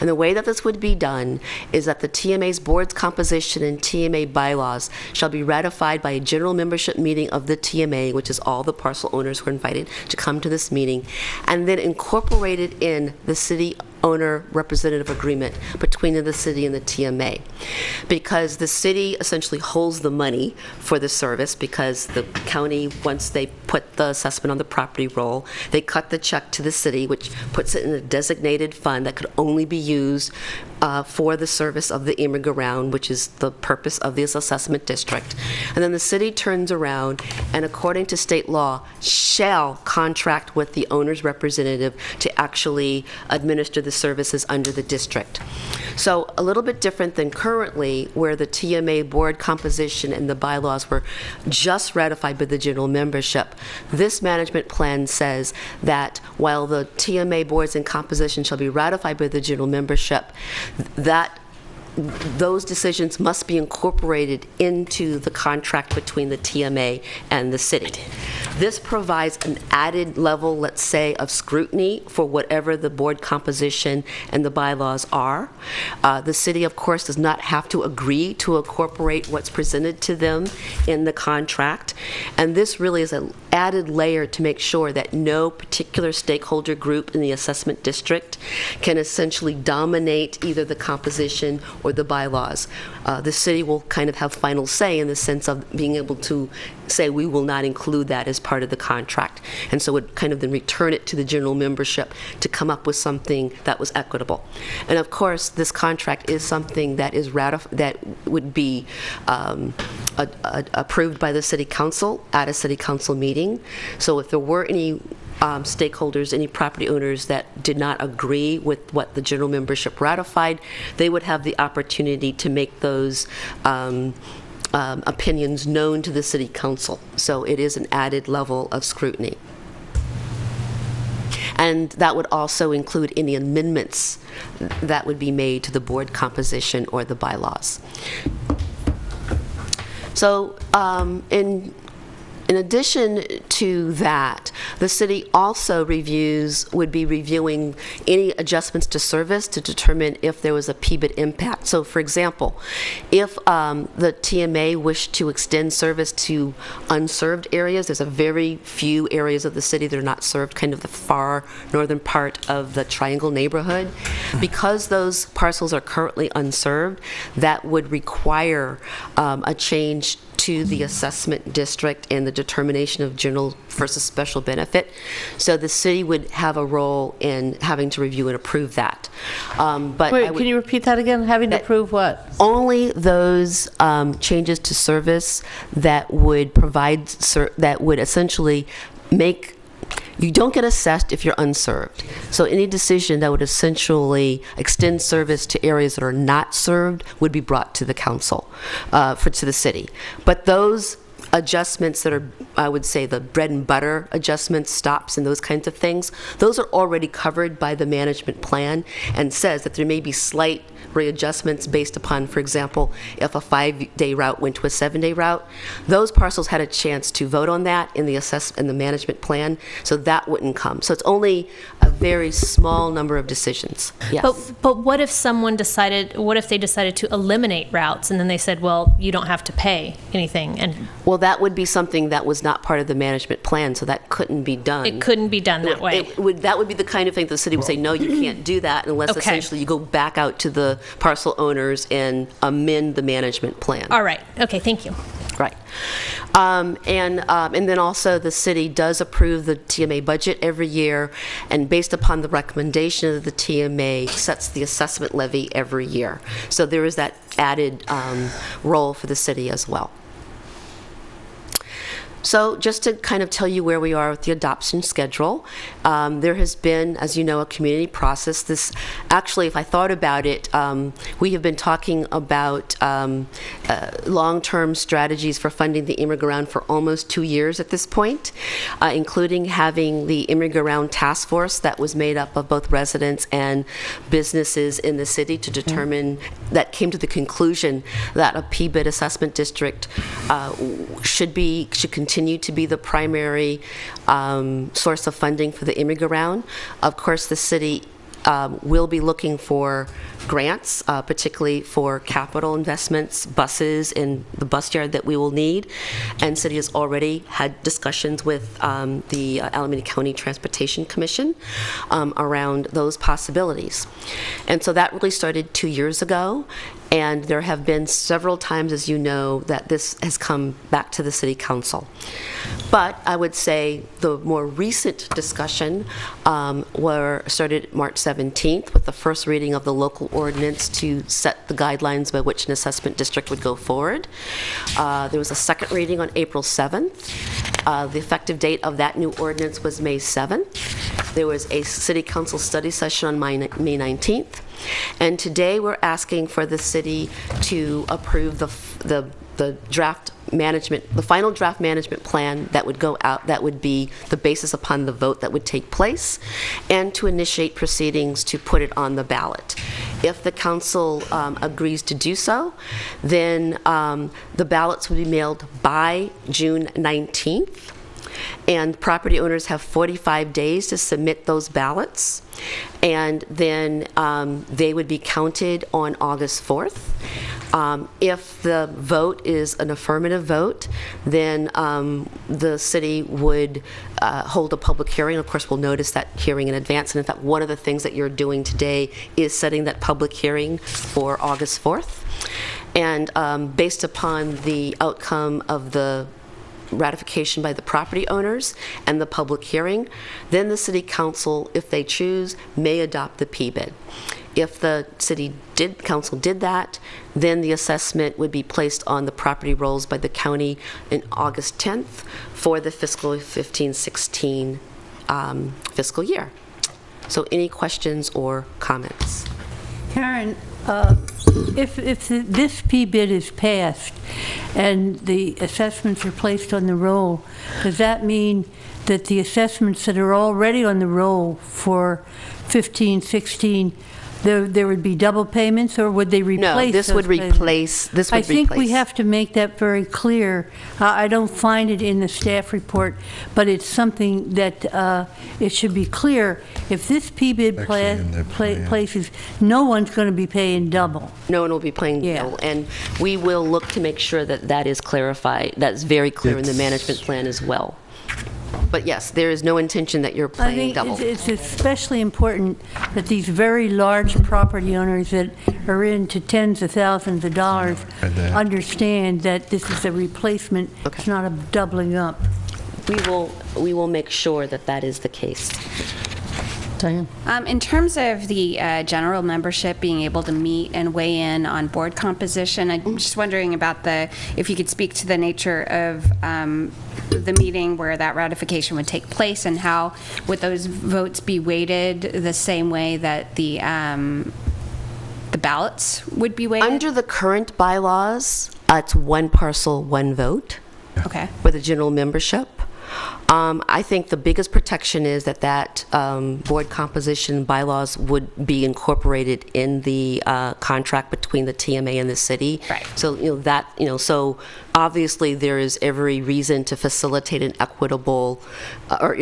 And the way that this would be done is that the TMA's board's composition and TMA bylaws shall be ratified by a general membership meeting of the TMA, which is all the parcel owners who are invited to come to this meeting, and then incorporated in the city owner representative agreement between the city and the TMA. Because the city essentially holds the money for the service, because the county, once they put the assessment on the property roll, they cut the check to the city, which puts it in a designated fund that could only be used for the service of the Emeryville, which is the purpose of this assessment district. And then the city turns around and, according to state law, shall contract with the owner's representative to actually administer the services under the district. So a little bit different than currently, where the TMA board composition and the bylaws were just ratified by the general membership. This management plan says that while the TMA boards and composition shall be ratified by the general membership, that those decisions must be incorporated into the contract between the TMA and the city. This provides an added level, let's say, of scrutiny for whatever the board composition and the bylaws are. The city, of course, does not have to agree to incorporate what's presented to them in the contract, and this really is an added layer to make sure that no particular stakeholder group in the assessment district can essentially dominate either the composition or the bylaws. The city will kind of have final say in the sense of being able to say we will not include that as part of the contract, and so would kind of then return it to the general membership to come up with something that was equitable. And of course, this contract is something that is that would be approved by the city council at a city council meeting. So if there were any stakeholders, any property owners that did not agree with what the general membership ratified, they would have the opportunity to make those opinions known to the city council. So it is an added level of scrutiny. And that would also include any amendments that would be made to the board composition or the bylaws. So in addition to that, the city also would be reviewing any adjustments to service to determine if there was a PBIT impact. So for example, if the TMA wished to extend service to unserved areas, there's a very few areas of the city that are not served, kind of the far northern part of the Triangle neighborhood. Because those parcels are currently unserved, that would require a change to the assessment district and the determination of general versus special benefit. So the city would have a role in having to review and approve that. But wait, can you repeat that again? Having to approve what? Only those changes to service that would provide, that would essentially make You don't get assessed if you're unserved. So any decision that would essentially extend service to areas that are not served would be brought to the council, to the city. But those adjustments that are, I would say, the bread and butter adjustments, stops, and those kinds of things, those are already covered by the management plan and says that there may be slight readjustments based upon, for example, if a 5-day route went to a 7-day route. Those parcels had a chance to vote on that in the management plan, so that wouldn't come. So it's only a very small number of decisions. Yes. But what if they decided to eliminate routes and then they said, well, you don't have to pay anything? And well, that would be something that was not part of the management plan, so that couldn't be done. It couldn't be done that way. That would be the kind of thing the city would say, no, you can't do that unless essentially you go back out to the parcel owners and amend the management plan. All right. Okay, thank you. Right. And then also the city does approve the TMA budget every year, and based upon the recommendation of the TMA, sets the assessment levy every year. So there is that added role for the city as well. So just to kind of tell you where we are with the adoption schedule, there has been, as you know, a community process. This, actually, if I thought about it, we have been talking about long-term strategies for funding the Emeryville for almost 2 years at this point, including having the Emeryville task force that was made up of both residents and businesses in the city to determine, that came to the conclusion that a PBID assessment district should continue to be the primary source of funding for the Emeryville. Of course, the city will be looking for grants, particularly for capital investments, buses, and the bus yard that we will need. And city has already had discussions with the Alameda County Transportation Commission around those possibilities. And so that really started 2 years ago. And there have been several times, as you know, that this has come back to the City Council. But I would say the more recent discussion started March 17th with the first reading of the local ordinance to set the guidelines by which an assessment district would go forward. There was a second reading on April 7th. The effective date of that new ordinance was May 7th. There was a City Council study session on May 19th. And today we're asking for the city to approve the draft management, the final draft management plan that would go out, that would be the basis upon the vote that would take place, and to initiate proceedings to put it on the ballot. If the council agrees to do so, then the ballots would be mailed by June 19th. And property owners have 45 days to submit those ballots, and then they would be counted on August 4th. If the vote is an affirmative vote, then the city would hold a public hearing. Of course, we'll notice that hearing in advance, and in fact, one of the things that you're doing today is setting that public hearing for August 4th. And based upon the outcome of the ratification by the property owners and the public hearing, then the City Council, if they choose, may adopt the PBID. If the council did that, then the assessment would be placed on the property rolls by the county in August 10th for the fiscal 15-16 fiscal year. So any questions or comments? Karen, if this PBID is passed and the assessments are placed on the roll, does that mean that the assessments that are already on the roll for 15-16, there would be double payments, or would they replace? No, this would replace. I think we have to make that very clear. I don't find it in the staff report, but it's something that it should be clear. If this PBID places, no one's going to be paying double. No one will be paying double, and we will look to make sure that that is clarified. That's very clear in the management plan as well. But yes, there is no intention that you're paying double. I think it's especially important that these very large property owners that are into tens of thousands of dollars understand that this is a replacement. Okay. It's not a doubling up. We will make sure that that is the case. Diane? In terms of the general membership being able to meet and weigh in on board composition, I'm just wondering about if you could speak to the nature of the meeting where that ratification would take place, and how would those votes be weighted the same way that the ballots would be weighted? Under the current bylaws, it's one parcel, one vote. Okay. For the general membership. I think the biggest protection is that board composition bylaws would be incorporated in the contract between the TMA and the city. Right. So so obviously there is every reason to facilitate an equitable, or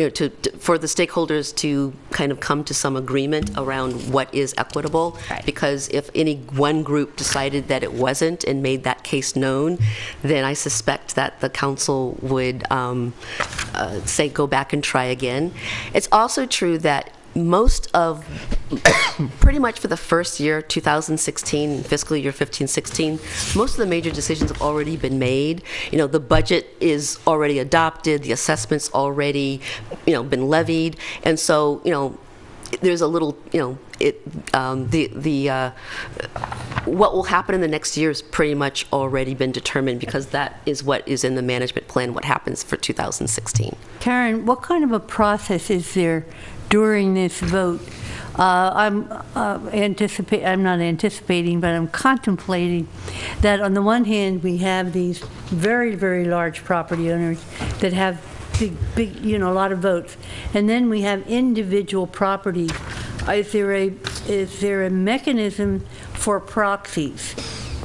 for the stakeholders to kind of come to some agreement around what is equitable. Right. Because if any one group decided that it wasn't and made that case known, then I suspect that the council would say go back and try again. It's also true that pretty much for the first year, 2016, fiscal year 15-16, most of the major decisions have already been made. The budget is already adopted, the assessment's already, been levied, and so, there's a little, what will happen in the next year has pretty much already been determined, because that is what is in the management plan, what happens for 2016. Karen, what kind of a process is there during this vote? I'm not anticipating, but I'm contemplating that on the one hand, we have these very, very large property owners that have big, a lot of votes, and then we have individual property. Is there a mechanism for proxies?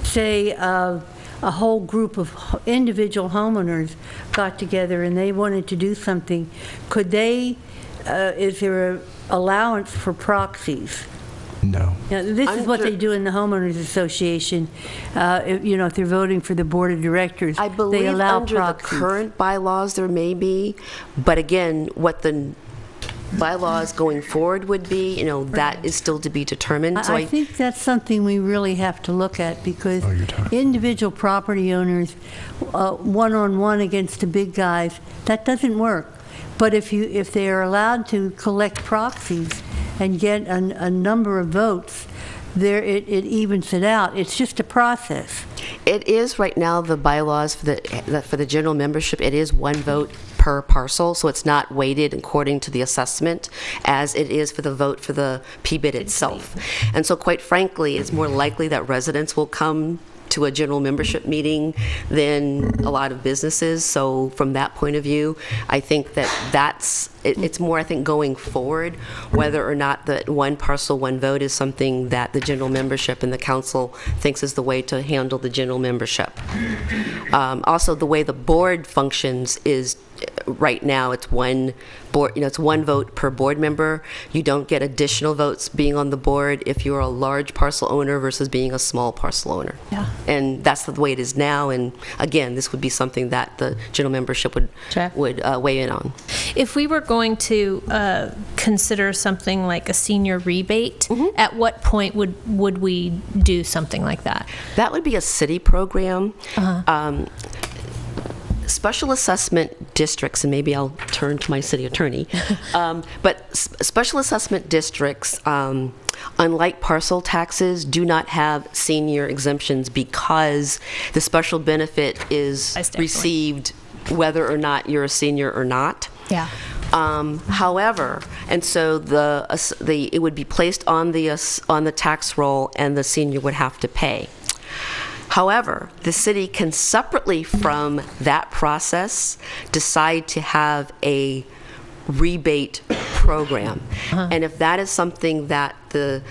Say a whole group of individual homeowners got together and they wanted to do something. Could they? Is there an allowance for proxies? No. Now, this is what they do in the homeowners association. If they're voting for the board of directors, I believe they allow under proxies. the current bylaws there may be, but again, what the bylaws going forward would be, that is still to be determined. So I think that's something we really have to look at, because individual property owners, one-on-one against the big guys, that doesn't work. But if they are allowed to collect proxies and get a number of votes, it evens it out. It's just a process. It is right now, the bylaws for the general membership, it is one vote per parcel, so it's not weighted according to the assessment as it is for the vote for the PBID itself. And so quite frankly, it's more likely that residents will come to a general membership meeting than a lot of businesses. So from that point of view, I think it's more, I think, going forward, whether or not the one parcel, one vote is something that the general membership and the council thinks is the way to handle the general membership. Also, the way the board functions is right now, it's one board, it's one vote per board member. You don't get additional votes being on the board if you're a large parcel owner versus being a small parcel owner. Yeah. And that's the way it is now. And again, this would be something that the general membership would weigh in on. If we were going to consider something like a senior rebate, at what point would we do something like that? That would be a city program. Special assessment districts, and maybe I'll turn to my city attorney, but special assessment districts, unlike parcel taxes, do not have senior exemptions because the special benefit is received whether or not you're a senior or not. Yeah. However, and so it would be placed on the tax roll, and the senior would have to pay. However, the city can separately from that process decide to have a rebate program. And if that is something that the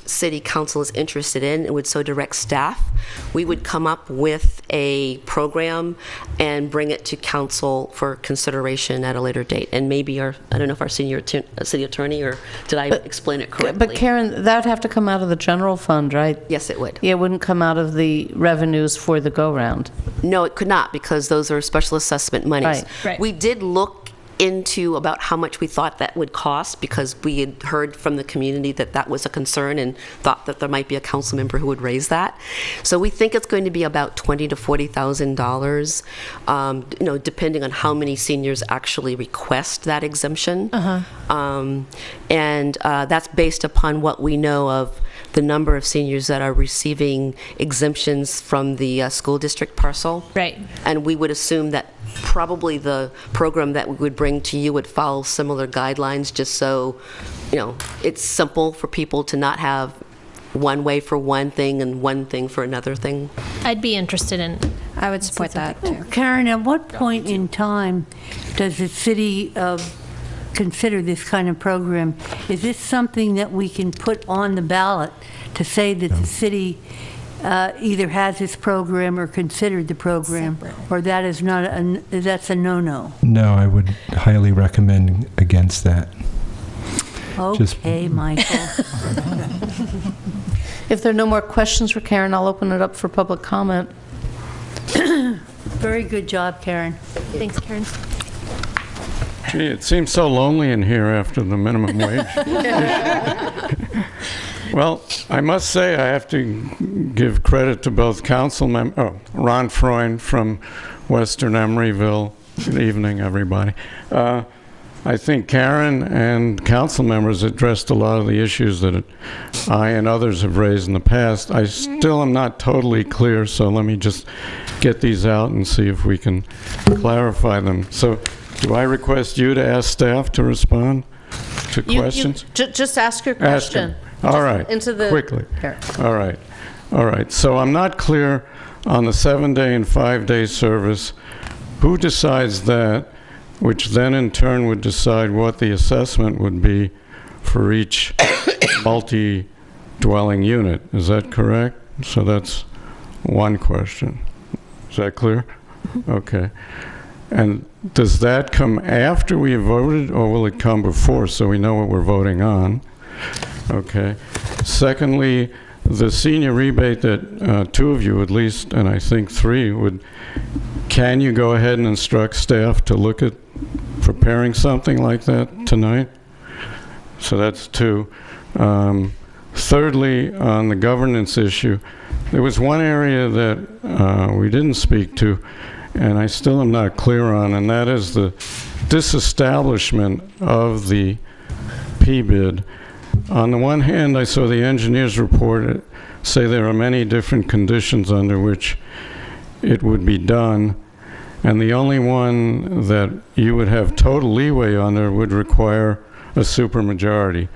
city council is interested in and would so direct staff, we would come up with a program and bring it to council for consideration at a later date. And maybe I don't know if our senior city attorney, or did I explain it correctly? But Karen, that would have to come out of the general fund, right? Yes, it would. It wouldn't come out of the revenues for the go-round. No, it could not, because those are special assessment monies. Right. We did look into about how much we thought that would cost, because we had heard from the community that that was a concern and thought that there might be a council member who would raise that. So we think it's going to be about $20,000 to $40,000, depending on how many seniors actually request that exemption. And that's based upon what we know of the number of seniors that are receiving exemptions from the school district parcel. Right. And we would assume that probably the program that we would bring to you would follow similar guidelines, just so, it's simple for people to not have one way for one thing and one thing for another thing. I'd be interested in. I would support that too. Karen, at what point in time does the city consider this kind of program? Is this something that we can put on the ballot to say that the city either has this program or considered the program, or that is not that's a no-no? No, I would highly recommend against that. Okay, Michael. If there are no more questions for Karen, I'll open it up for public comment. Very good job, Karen. Thanks, Karen. Gee, it seems so lonely in here after the minimum wage. Well, I must say I have to give credit to both Ron Freund from Western Emeryville. Good evening, everybody. I think Karen and council members addressed a lot of the issues that I and others have raised in the past. I still am not totally clear, so let me just get these out and see if we can clarify them. So, do I request you to ask staff to respond to questions? Just ask your question. All right. Quickly. All right. So I'm not clear on the 7-day and 5-day service. Who decides that, which then in turn would decide what the assessment would be for each multi-dwelling unit? Is that correct? So that's one question. Is that clear? Okay. And does that come after we have voted, or will it come before so we know what we're voting on? Okay. Secondly, the senior rebate that two of you at least, and I think three, can you go ahead and instruct staff to look at preparing something like that tonight? So that's two. Thirdly, on the governance issue, there was one area that we didn't speak to, and I still am not clear on, and that is the disestablishment of the PBID. On the one hand, I saw the engineer's report say there are many different conditions under which it would be done, and the only one that you would have total leeway under would require a supermajority,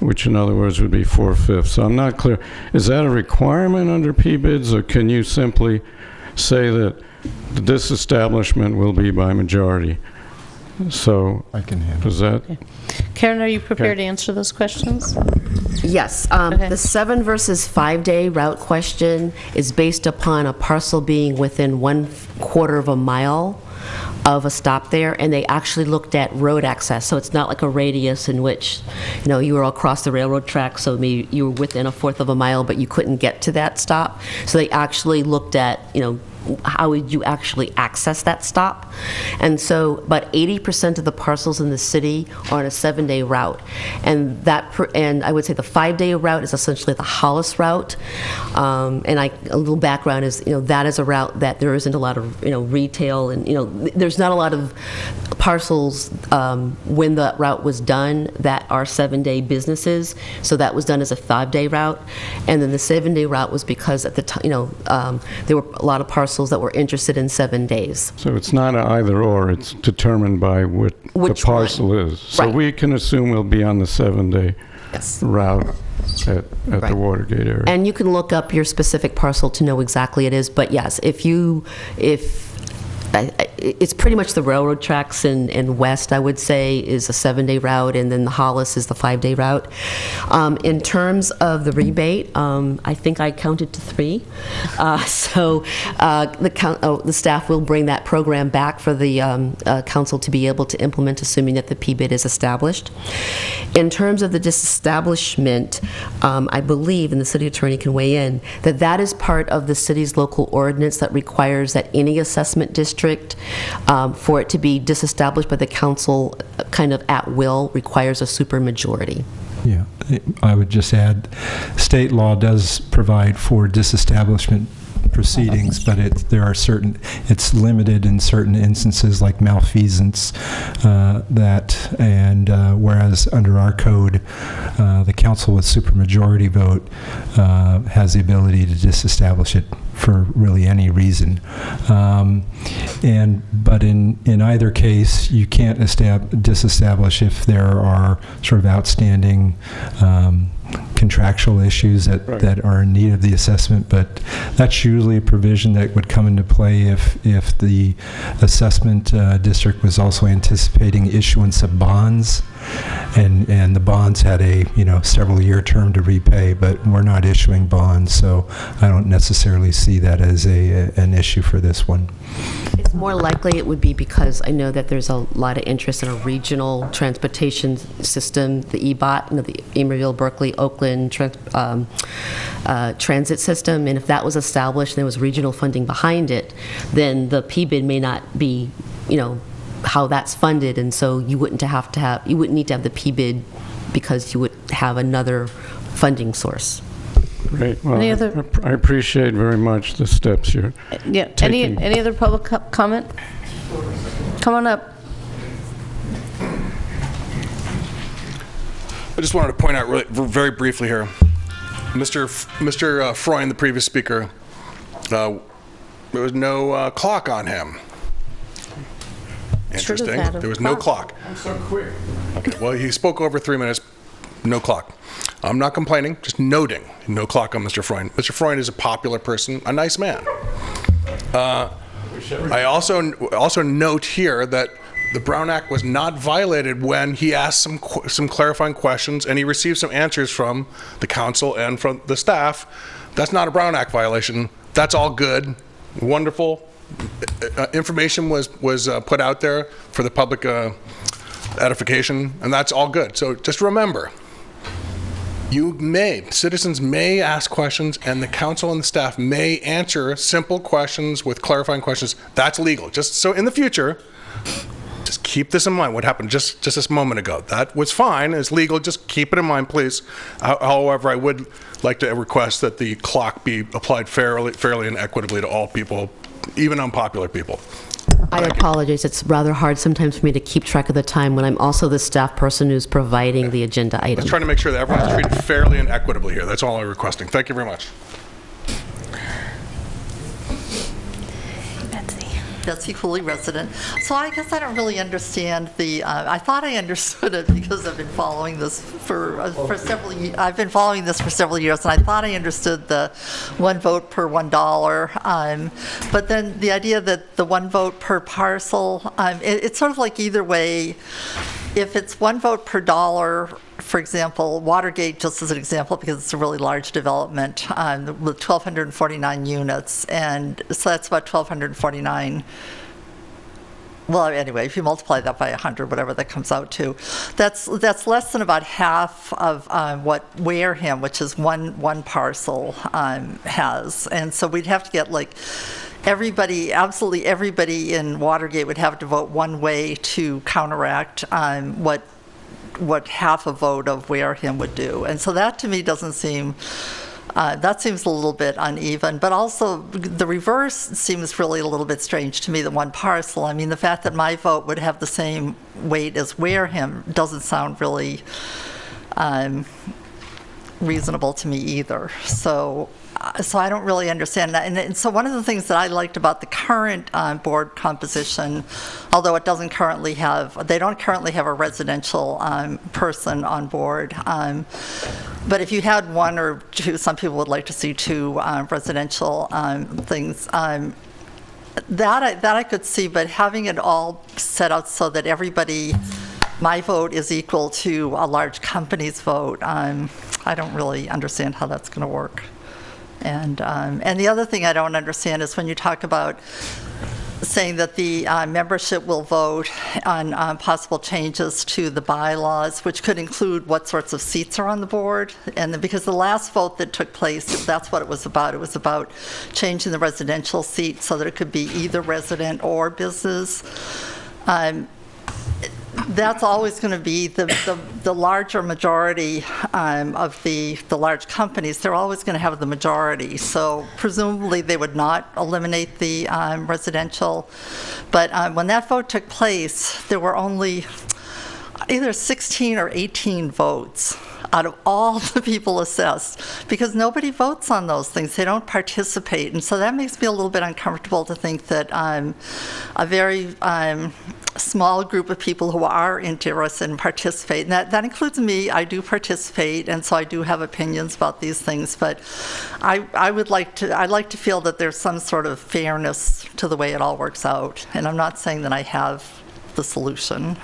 which in other words would be 4/5. So I'm not clear. Is that a requirement under PBIDs, or can you simply say that the disestablishment will be by majority? So I can handle. Does that? Okay. Karen, are you prepared to answer those questions? Yes. The 7 versus 5-day route question is based upon a parcel being within 1/4 of a mile of a stop there, and they actually looked at road access. So it's not like a radius in which, you were across the railroad track, so maybe you were within 1/4 of a mile, but you couldn't get to that stop. So they actually looked at, how would you actually access that stop? And so about 80% of the parcels in the city are on a 7-day route. And and I would say the 5-day route is essentially the Hollis route. And a little background is, that is a route that there isn't a lot of, retail, and, there's not a lot of parcels when the route was done that are 7-day businesses. So that was done as a 5-day route. And then the 7-day route was because at the time, there were a lot of parcels that were interested in 7 days. So it's not an either or, it's determined by what the parcel is. So right. We can assume we'll be on the 7-day route at Right. the Watergate area. And you can look up your specific parcel to know exactly it is, but yes, if it's pretty much the railroad tracks in west, I would say, is a 7-day route, and then the Hollis is the 5-day route. In terms of the rebate, I think I counted to 3. So the staff will bring that program back for the council to be able to implement, assuming that the PBID is established. In terms of the disestablishment, I believe, and the city attorney can weigh in, that is part of the city's local ordinance that requires that any assessment district district, for it to be disestablished by the council kind of at will requires a supermajority. Yeah, I would just add, state law does provide for disestablishment proceedings, but it's limited in certain instances like malfeasance, whereas under our code, the council with supermajority vote has the ability to disestablish it for really any reason. But in either case, you can't disestablish if there are sort of outstanding contractual issues that are in need of the assessment, but that's usually a provision that would come into play if the assessment district was also anticipating issuance of bonds, and the bonds had a several-year term to repay, but we're not issuing bonds, so I don't necessarily see that as an issue for this one. It's more likely it would be because I know that there's a lot of interest in a regional transportation system, the EBOT, the Emeryville, Berkeley, Oakland transit system, and if that was established and there was regional funding behind it, then the PBID may not be, how that's funded, and so you wouldn't need to have the PBID because you would have another funding source. Great. Well, I appreciate very much the steps you're taking. Any other public comment? Come on up. I just wanted to point out very briefly here, Mr. Freund, the previous speaker, there was no clock on him. Interesting. There was no clock. I'm so quick. Okay. Well, he spoke over 3 minutes. No clock. I'm not complaining, just noting no clock on Mr. Freund. Mr. Freund is a popular person, a nice man. I also note here that the Brown Act was not violated when he asked some clarifying questions and he received some answers from the council and from the staff. That's not a Brown Act violation. That's all good, wonderful. Information was put out there for the public edification, and that's all good. So just remember, citizens may ask questions, and the council and the staff may answer simple questions with clarifying questions. That's legal. Just so in the future, just keep this in mind. What happened just this moment ago, that was fine. It's legal. Just keep it in mind, please. However, I would like to request that the clock be applied fairly and equitably to all people, even unpopular people. I apologize. It's rather hard sometimes for me to keep track of the time when I'm also the staff person who's providing the agenda item. Let's try to make sure that everyone's treated fairly and equitably here. That's all I'm requesting. Thank you very much. Betsy Cooley, resident. So I guess I don't really understand I thought I understood it because I've been following this for several years. I've been following this for several years, and I thought I understood the one vote per $1. But then the idea that the one vote per parcel, it's sort of like either way. If it's one vote per dollar, for example, Watergate, just as an example, because it's a really large development with 1,249 units, and so that's about 1,249. Well, anyway, if you multiply that by 100, whatever that comes out to, that's less than about half of what Wareham, which is one parcel, has, and so we'd have to get absolutely everybody in Watergate would have to vote one way to counteract what half a vote of Wareham would do. And so that to me doesn't seem, that seems a little bit uneven, but also the reverse seems really a little bit strange to me, the one parcel. I mean, the fact that my vote would have the same weight as Wareham doesn't sound really reasonable to me either. So I don't really understand that. And so one of the things that I liked about the current board composition, although they don't currently have a residential person on board. But if you had one or two, some people would like to see two residential things. That I could see, but having it all set out so that my vote is equal to a large company's vote, I don't really understand how that's going to work. And the other thing I don't understand is when you talk about saying that the membership will vote on possible changes to the bylaws, which could include what sorts of seats are on the board. And because the last vote that took place, that's what it was about changing the residential seat so that it could be either resident or business. That's always going to be the larger majority of the large companies. They're always going to have the majority. So presumably they would not eliminate the residential. But when that vote took place, there were only either 16 or 18 votes out of all the people assessed, because nobody votes on those things. They don't participate. And so that makes me a little bit uncomfortable to think that a very small group of people who are interested and participate, and that includes me. I do participate, and so I do have opinions about these things, but I'd like to feel that there's some sort of fairness to the way it all works out. And I'm not saying that I have the solution.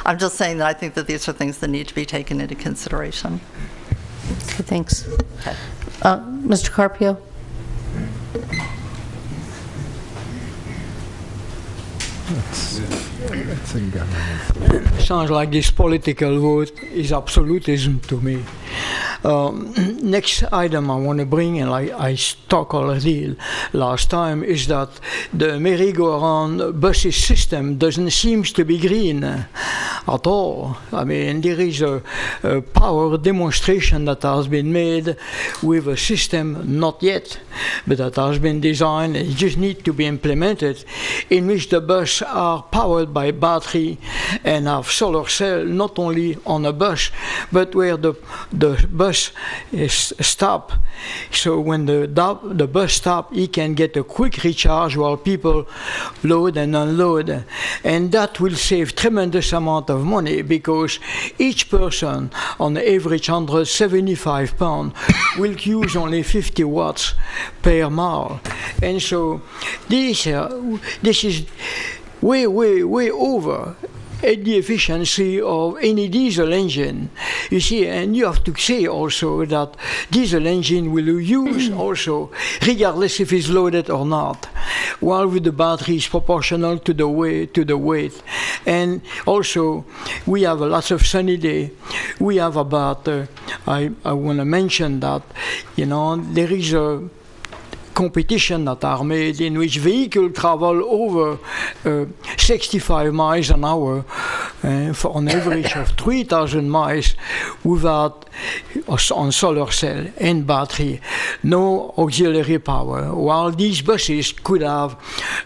I'm just saying that I think that these are things that need to be taken into consideration. Okay, thanks. Mr. Carpio? Sounds like this political vote is absolutism to me. Next item I want to bring, and I talked already last time, is that the merry-go-round buses system doesn't seem to be green at all. I mean, there is a power demonstration that has been made with a system, not yet, but that has been designed. It just needs to be implemented, in which the bus are powered by battery and have solar cell not only on a bus, but where the bus is stop. So when the bus stop, he can get a quick recharge while people load and unload, and that will save tremendous amount of money, because each person on average 175 pounds will use only 50 watts per mile, and so this is way over the efficiency of any diesel engine. You see, and you have to say also that diesel engine will use also, regardless if it's loaded or not, while with the battery is proportional to the weight. And also, we have lots of sunny day. We have about, I want to mention that, you know, there is a competition that are made in which vehicles travel over 65 miles an hour for an average of 3,000 miles without on solar cell and battery, no auxiliary power, while these buses could have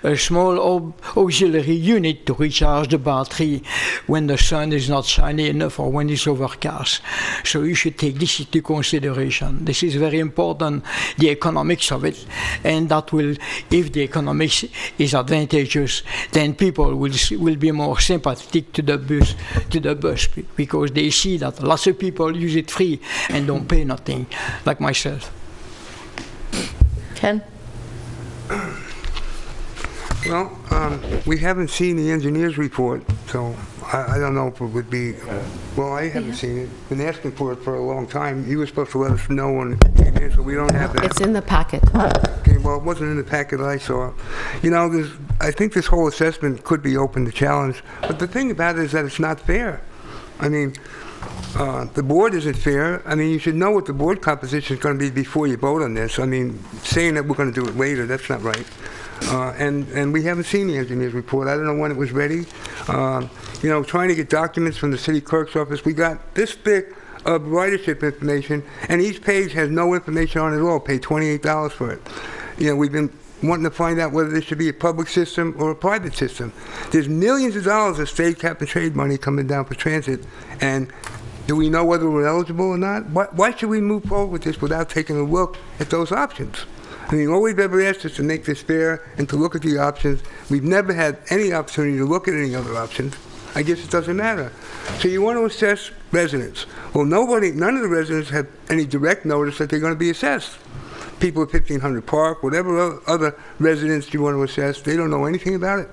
a small auxiliary unit to recharge the battery when the sun is not shining enough or when it's overcast. So you should take this into consideration. This is very important, the economics of it. And that will, if the economics is advantageous, then people will be more sympathetic to the bus, because they see that lots of people use it free and don't pay nothing, like myself. Ken? Well, we haven't seen the engineer's report, so I don't know if it would be, well, I haven't seen it. Been asking for it for a long time. He was supposed to let us know when it came in, so we don't have that. It's in the packet. Okay, well, it wasn't in the packet I saw. You know, I think this whole assessment could be open to challenge, but the thing about it is that it's not fair. I mean, the board isn't fair. I mean, you should know what the board composition is going to be before you vote on this. I mean, saying that we're going to do it later, that's not right. And we haven't seen the engineer's report. I don't know when it was ready. You know, trying to get documents from the city clerk's office, we got this thick of ridership information, and each page has no information on it at all. Paid $28 for it. You know, we've been wanting to find out whether this should be a public system or a private system. There's millions of dollars of state cap and trade money coming down for transit, and do we know whether we're eligible or not? Why should we move forward with this without taking a look at those options? I mean, all we've ever asked is to make this fair and to look at the options. We've never had any opportunity to look at any other options. I guess it doesn't matter. So you want to assess residents. Well, none of the residents have any direct notice that they're going to be assessed. People at 1500 Park, whatever other residents you want to assess, they don't know anything about it.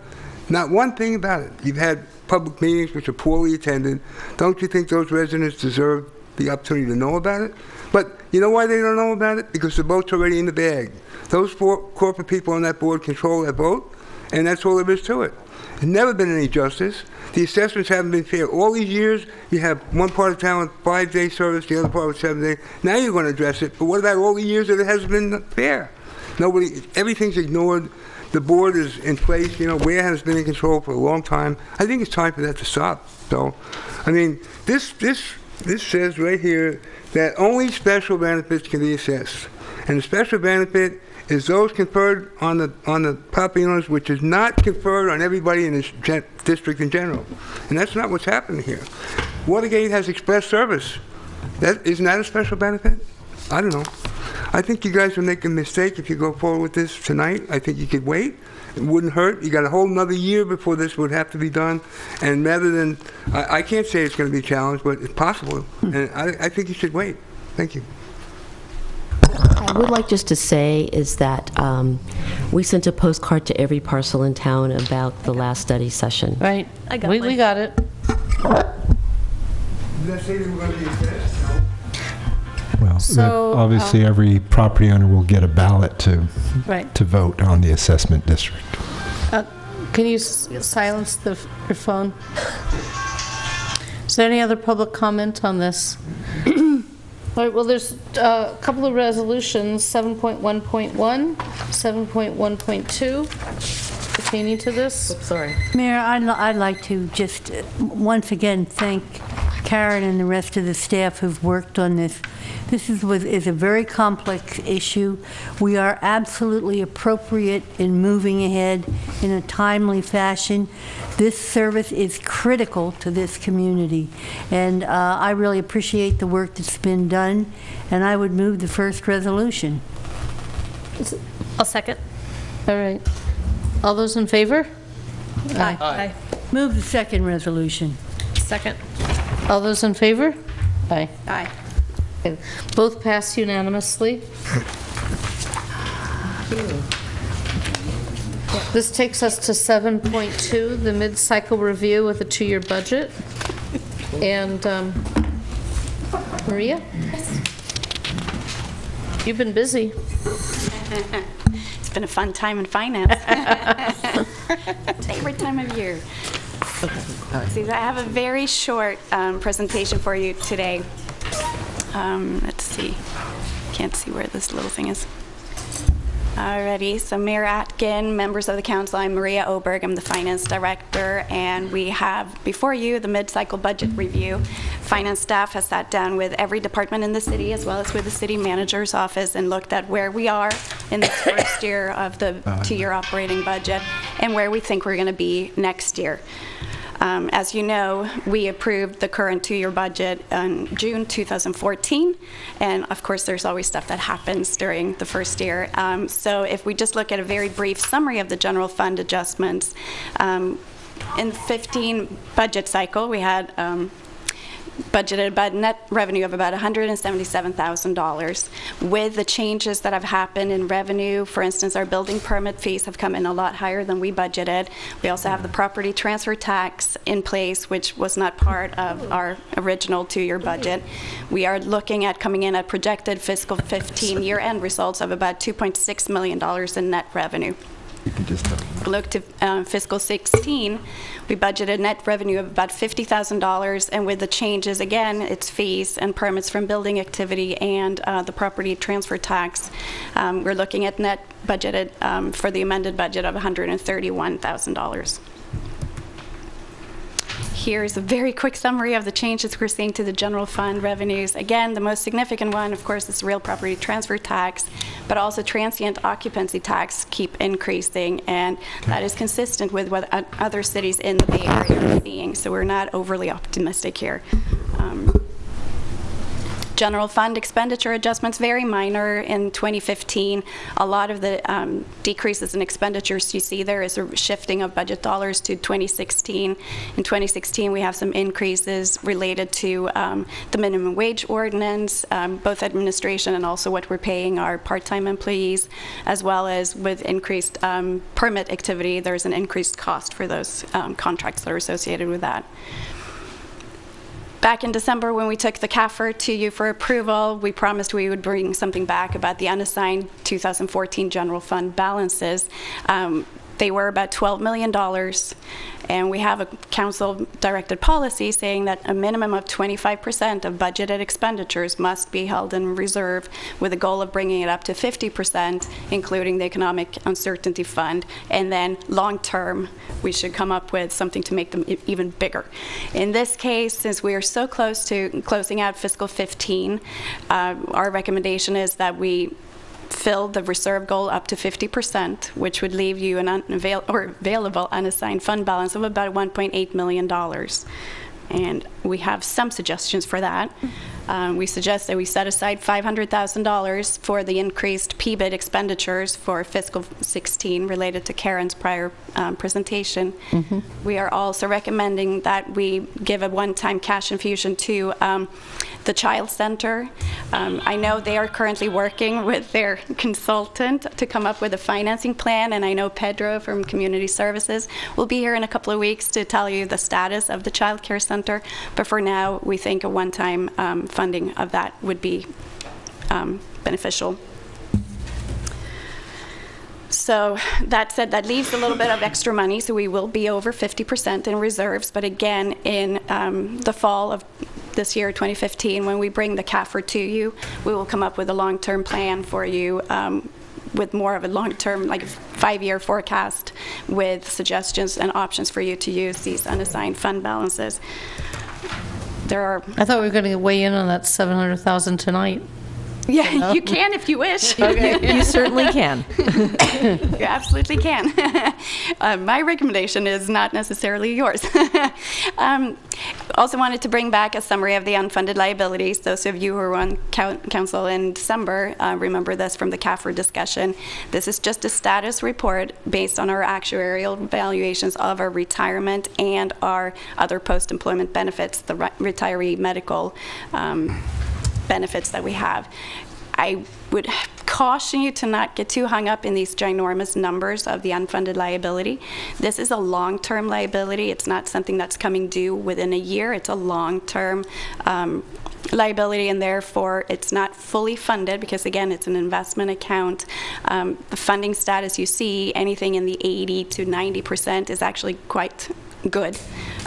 Not one thing about it. You've had public meetings which are poorly attended. Don't you think those residents deserve the opportunity to know about it? But you know why they don't know about it? Because the vote's already in the bag. Those four corporate people on that board control that vote. And that's all there is to it. There's never been any justice. The assessments haven't been fair. All these years, you have one part of town with 5-day service, the other part with 7 days. Now you're going to address it, but what about all the years that it hasn't been fair? Everything's ignored. The board is in place. Ware has been in control for a long time. I think it's time for that to stop. So, I mean, this says right here that only special benefits can be assessed. And the special benefit is those conferred on the property owners, which is not conferred on everybody in this district in general. And that's not what's happening here. Watergate has express service. Isn't that a special benefit? I don't know. I think you guys will make a mistake if you go forward with this tonight. I think you could wait. It wouldn't hurt. You got a whole another year before this would have to be done. And rather than, I can't say it's going to be a challenge, but it's possible. And I think you should wait. Thank you. I would like just to say is that we sent a postcard to every parcel in town about the last study session. Right. I got we got it. Did that say they were going to be assessed? Well, So, obviously, every property owner will get a ballot to vote on the assessment district. Can you silence your phone? Is there any other public comment on this? All right, well, there's a couple of resolutions, 7.1.1, 7.1.2, pertaining to this. Oops, sorry. Mayor, I'd like to just once again thank Karen and the rest of the staff who've worked on this. This is a very complex issue. We are absolutely appropriate in moving ahead in a timely fashion. This service is critical to this community, and I really appreciate the work that's been done, and I would move the first resolution. I'll second. All right. All those in favor? Aye. Aye. Move the second resolution. Second. All those in favor? Aye. Aye. Okay. Both pass unanimously. This takes us to 7.2, the mid-cycle review with a 2-year budget. And Maria? You've been busy. It's been a fun time in finance. Favorite time of year. See, I have a very short presentation for you today. Let's see. Can't see where this little thing is. Alrighty, so Mayor Atkin, members of the council, I'm Maria Oberg, I'm the finance director, and we have before you the mid-cycle budget review. Finance staff has sat down with every department in the city as well as with the city manager's office and looked at where we are in this first year of the 2-year operating budget and where we think we're going to be next year. As you know, we approved the current 2-year budget in June 2014, and of course there's always stuff that happens during the first year. So if we just look at a very brief summary of the general fund adjustments, in the 15 budget cycle we had budgeted about net revenue of about $177,000. With the changes that have happened in revenue, for instance, our building permit fees have come in a lot higher than we budgeted. We also have the property transfer tax in place, which was not part of our original 2-year budget. We are looking at coming in at projected fiscal 15 year-end results of about $2.6 million in net revenue. Look to fiscal 16, we budgeted net revenue of about $50,000, and with the changes, again, it's fees and permits from building activity and the property transfer tax. We're looking at net budgeted for the amended budget of $131,000. Here's a very quick summary of the changes we're seeing to the general fund revenues. Again, the most significant one, of course, is real property transfer tax, but also transient occupancy tax keep increasing, and that is consistent with what other cities in the Bay Area are seeing, so we're not overly optimistic here. General fund expenditure adjustments, very minor in 2015. A lot of the decreases in expenditures you see there is a shifting of budget dollars to 2016. In 2016, we have some increases related to the minimum wage ordinance, both administration and also what we're paying our part-time employees, as well as with increased permit activity, there's an increased cost for those contracts that are associated with that. Back in December, when we took the CAFR to you for approval, we promised we would bring something back about the unassigned 2014 general fund balances. They were about $12 million. And we have a council-directed policy saying that a minimum of 25% of budgeted expenditures must be held in reserve, with a goal of bringing it up to 50%, including the Economic Uncertainty Fund. And then long-term, we should come up with something to make them even bigger. In this case, since we are so close to closing out fiscal 15, our recommendation is that we fill the reserve goal up to 50%, which would leave you an available unassigned fund balance of about $1.8 million. And we have some suggestions for that. We suggest that we set aside $500,000 for the increased PBID expenditures for fiscal 16 related to Karen's prior presentation. We are also recommending that we give a one-time cash infusion to the Child Center. I know they are currently working with their consultant to come up with a financing plan, and I know Pedro from Community Services will be here in a couple of weeks to tell you the status of the Child Care Center. But for now, we think a one-time funding of that would be beneficial. So that said, that leaves a little bit of extra money, so we will be over 50% in reserves. But again, in the fall of this year, 2015, when we bring the CAFR to you, we will come up with a long-term plan for you with more of a long-term, like 5-year forecast with suggestions and options for you to use these unassigned fund balances. There are... I thought we were going to weigh in on that $700,000 tonight. Yeah, you can if you wish. Okay. You certainly can. You absolutely can. My recommendation is not necessarily yours. Also wanted to bring back a summary of the unfunded liabilities. Those of you who were on council in December remember this from the CAFR discussion. This is just a status report based on our actuarial valuations of our retirement and our other post-employment benefits, the retiree medical benefits that we have. I would caution you to not get too hung up in these ginormous numbers of the unfunded liability. This is a long-term liability. It's not something that's coming due within a year. It's a long-term liability, and therefore it's not fully funded because, again, it's an investment account. The funding status you see, anything in the 80 to 90% is actually quite good.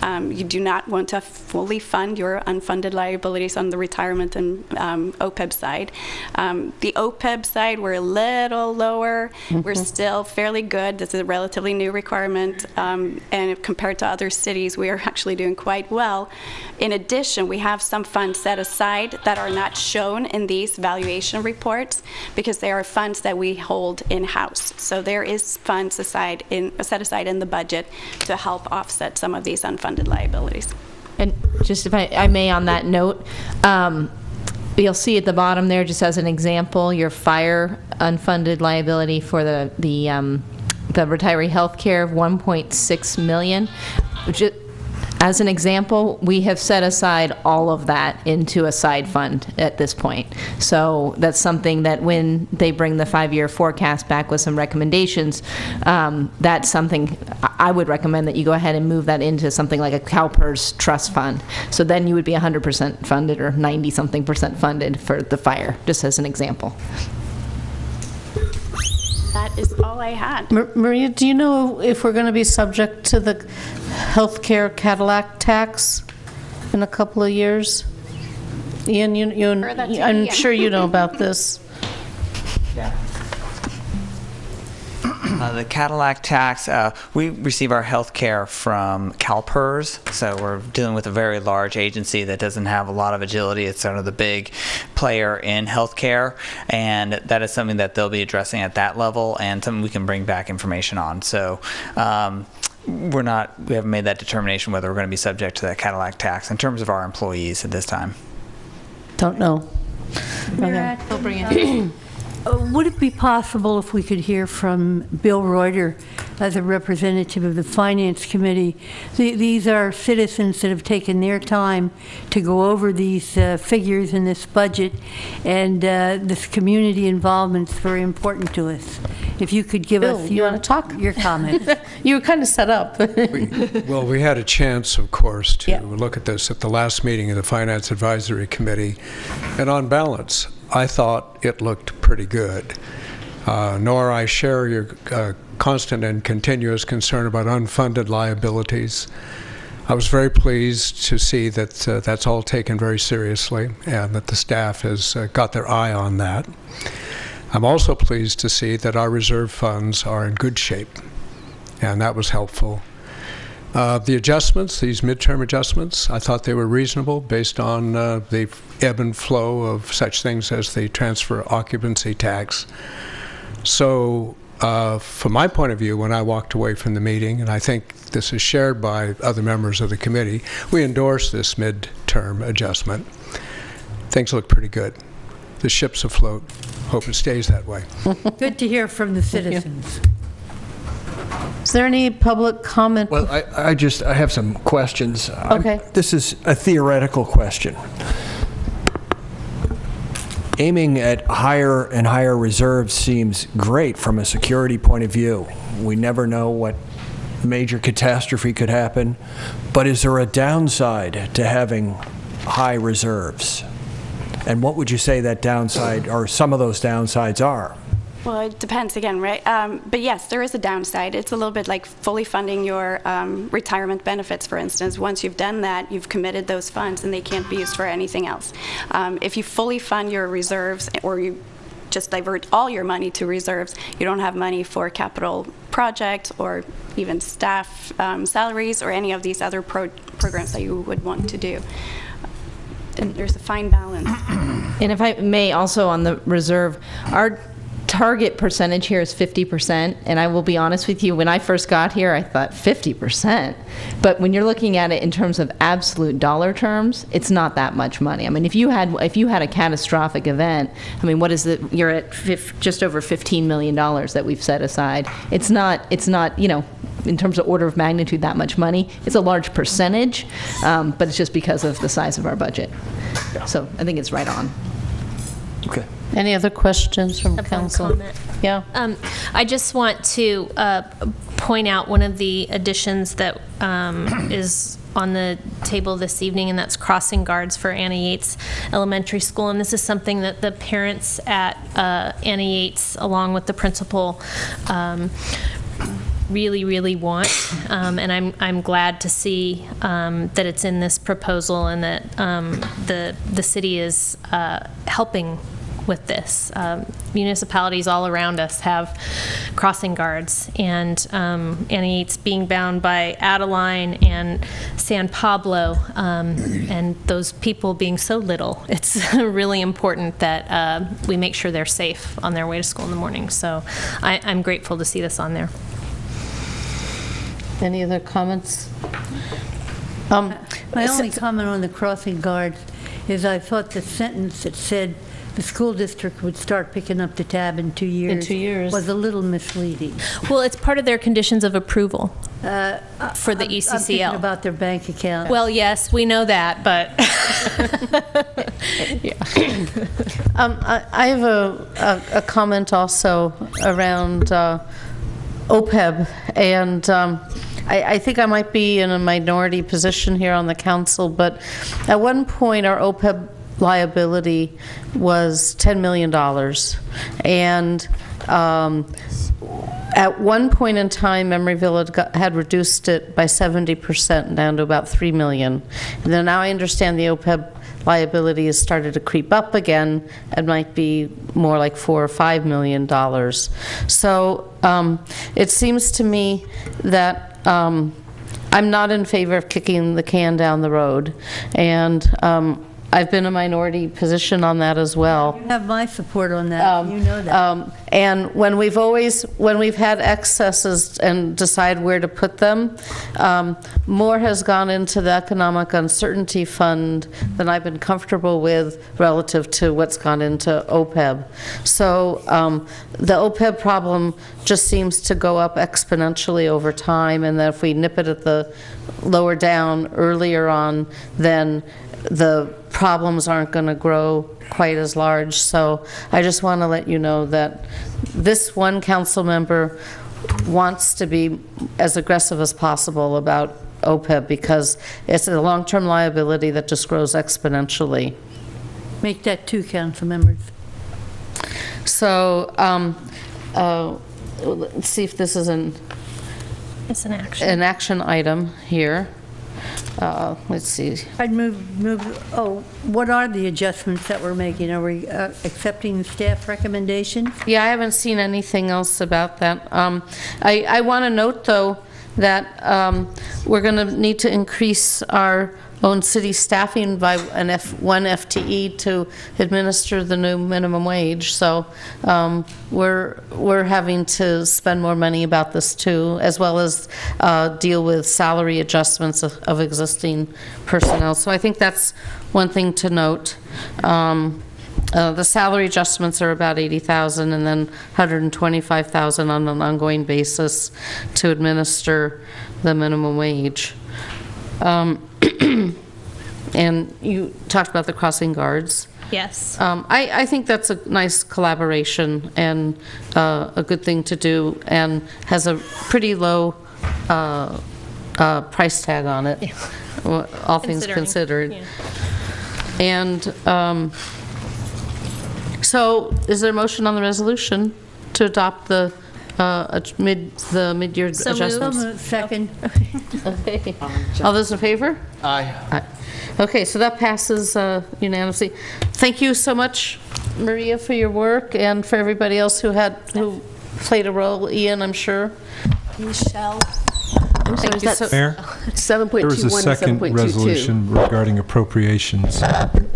You do not want to fully fund your unfunded liabilities on the retirement and OPEB side. The OPEB side, we're a little lower. We're still fairly good. This is a relatively new requirement, and compared to other cities, we are actually doing quite well. In addition, we have some funds set aside that are not shown in these valuation reports because they are funds that we hold in-house. So there is funds set aside in the budget to help offset some of these unfunded liabilities. And just if I may on that note, you'll see at the bottom there, just as an example, your fire unfunded liability for the retiree health care of $1.6 million. As an example, we have set aside all of that into a side fund at this point. So that's something that when they bring the 5-year forecast back with some recommendations, that's something I would recommend that you go ahead and move that into something like a CalPERS trust fund. So then you would be 100% funded or 90-something% funded for the fire, just as an example. That is all I had. Maria, do you know if we're going to be subject to the healthcare Cadillac tax in a couple of years? Ian, I'm sure you know about this. Yeah. The Cadillac tax, we receive our health care from CalPERS, so we're dealing with a very large agency that doesn't have a lot of agility. It's sort of the big player in healthcare, and that is something that they'll be addressing at that level and something we can bring back information on. So we haven't made that determination whether we're going to be subject to that Cadillac tax in terms of our employees at this time. Don't know. Okay. They'll bring it. Would it be possible if we could hear from Bill Reuter as a representative of the Finance Committee? These are citizens that have taken their time to go over these figures in this budget, and this community involvement is very important to us. If you could give us you want to talk? Your comments. You were kind of set up. Well, we had a chance, of course, to look at this at the last meeting of the Finance Advisory Committee, and on balance, I thought it looked pretty good. nor I share your constant and continuous concern about unfunded liabilities. I was very pleased to see that that's all taken very seriously and that the staff has got their eye on that. I'm also pleased to see that our reserve funds are in good shape, and that was helpful. The adjustments, these midterm adjustments, I thought they were reasonable based on the ebb and flow of such things as the transfer occupancy tax. So from my point of view, when I walked away from the meeting, and I think this is shared by other members of the committee, we endorse this midterm adjustment. Things look pretty good. The ship's afloat. Hope it stays that way. Good to hear from the citizens. Is there any public comment? Well, I have some questions. Okay. This is a theoretical question. Aiming at higher and higher reserves seems great from a security point of view. We never know what major catastrophe could happen, but is there a downside to having high reserves? And what would you say that downside, or some of those downsides are? Well, it depends again, right? But yes, there is a downside. It's a little bit like fully funding your retirement benefits, for instance. Once you've done that, you've committed those funds and they can't be used for anything else. If you fully fund your reserves, or you just divert all your money to reserves, you don't have money for capital projects or even staff salaries or any of these other programs that you would want to do. And there's a fine balance. And if I may, also on the reserve, our target percentage here is 50%, and I will be honest with you, when I first got here, I thought 50%. But when you're looking at it in terms of absolute dollar terms, it's not that much money. I mean, if you had a catastrophic event, I mean, what is it? You're at just over $15 million that we've set aside. It's not, in terms of order of magnitude, that much money. It's a large percentage, but it's just because of the size of our budget. So I think it's right on. Okay. Any other questions from council? Yeah. I just want to point out one of the additions that is on the table this evening, and that's crossing guards for Anna Yates Elementary School. And this is something that the parents at Anna Yates, along with the principal, really want, and I'm glad to see that it's in this proposal and that the city is helping with this. Municipalities all around us have crossing guards, and Anna Yates being bound by Adeline and San Pablo, and those people being so little, it's really important that we make sure they're safe on their way to school in the morning. So I'm grateful to see this on there. Any other comments? My only comment on the crossing guards is I thought the sentence that said the school district would start picking up the tab in 2 years. In 2 years. Was a little misleading. Well, it's part of their conditions of approval for the ECCL. I'm thinking about their bank account. Well, yes, we know that, but I have a comment also around OPEB, and I think I might be in a minority position here on the council, but at one point our OPEB liability was $10 million. And at one point in time, Emeryville had reduced it by 70% down to about $3 million. And then now I understand the OPEB liability has started to creep up again. It might be more like $4 or $5 million. So it seems to me that I'm not in favor of kicking the can down the road. And I've been a minority position on that as well. You have my support on that. You know that. And when we've had excesses and decide where to put them, more has gone into the economic uncertainty fund than I've been comfortable with relative to what's gone into OPEB. So the OPEB problem just seems to go up exponentially over time, and that if we nip it at the lower down earlier on, then the problems aren't going to grow quite as large. So I just want to let you know that this one council member wants to be as aggressive as possible about OPEB because it's a long-term liability that just grows exponentially. Make that 2 council members. So let's see if this is It's an action. an action item here. Let's see. I'd what are the adjustments that we're making? Are we accepting staff recommendations? Yeah, I haven't seen anything else about that. I want to note, though, that we're going to need to increase our own city staffing by one FTE to administer the new minimum wage. So we're having to spend more money about this too, as well as deal with salary adjustments of existing personnel. So I think that's one thing to note. The salary adjustments are about $80,000, and then $125,000 on an ongoing basis to administer the minimum wage. And you talked about the crossing guards. Yes. I think that's a nice collaboration and a good thing to do, and has a pretty low price tag on it, yeah. All things considered. Yeah. And so is there a motion on the resolution to adopt the mid-year adjustments? Second. Okay. All those in favor? Aye. Aye. Okay, so that passes unanimously. Thank you so much, Maria, for your work, and for everybody else who played a role. Ian, I'm sure. Michelle. I'm sorry, is that Mayor? 7.21 There was a second resolution regarding appropriations.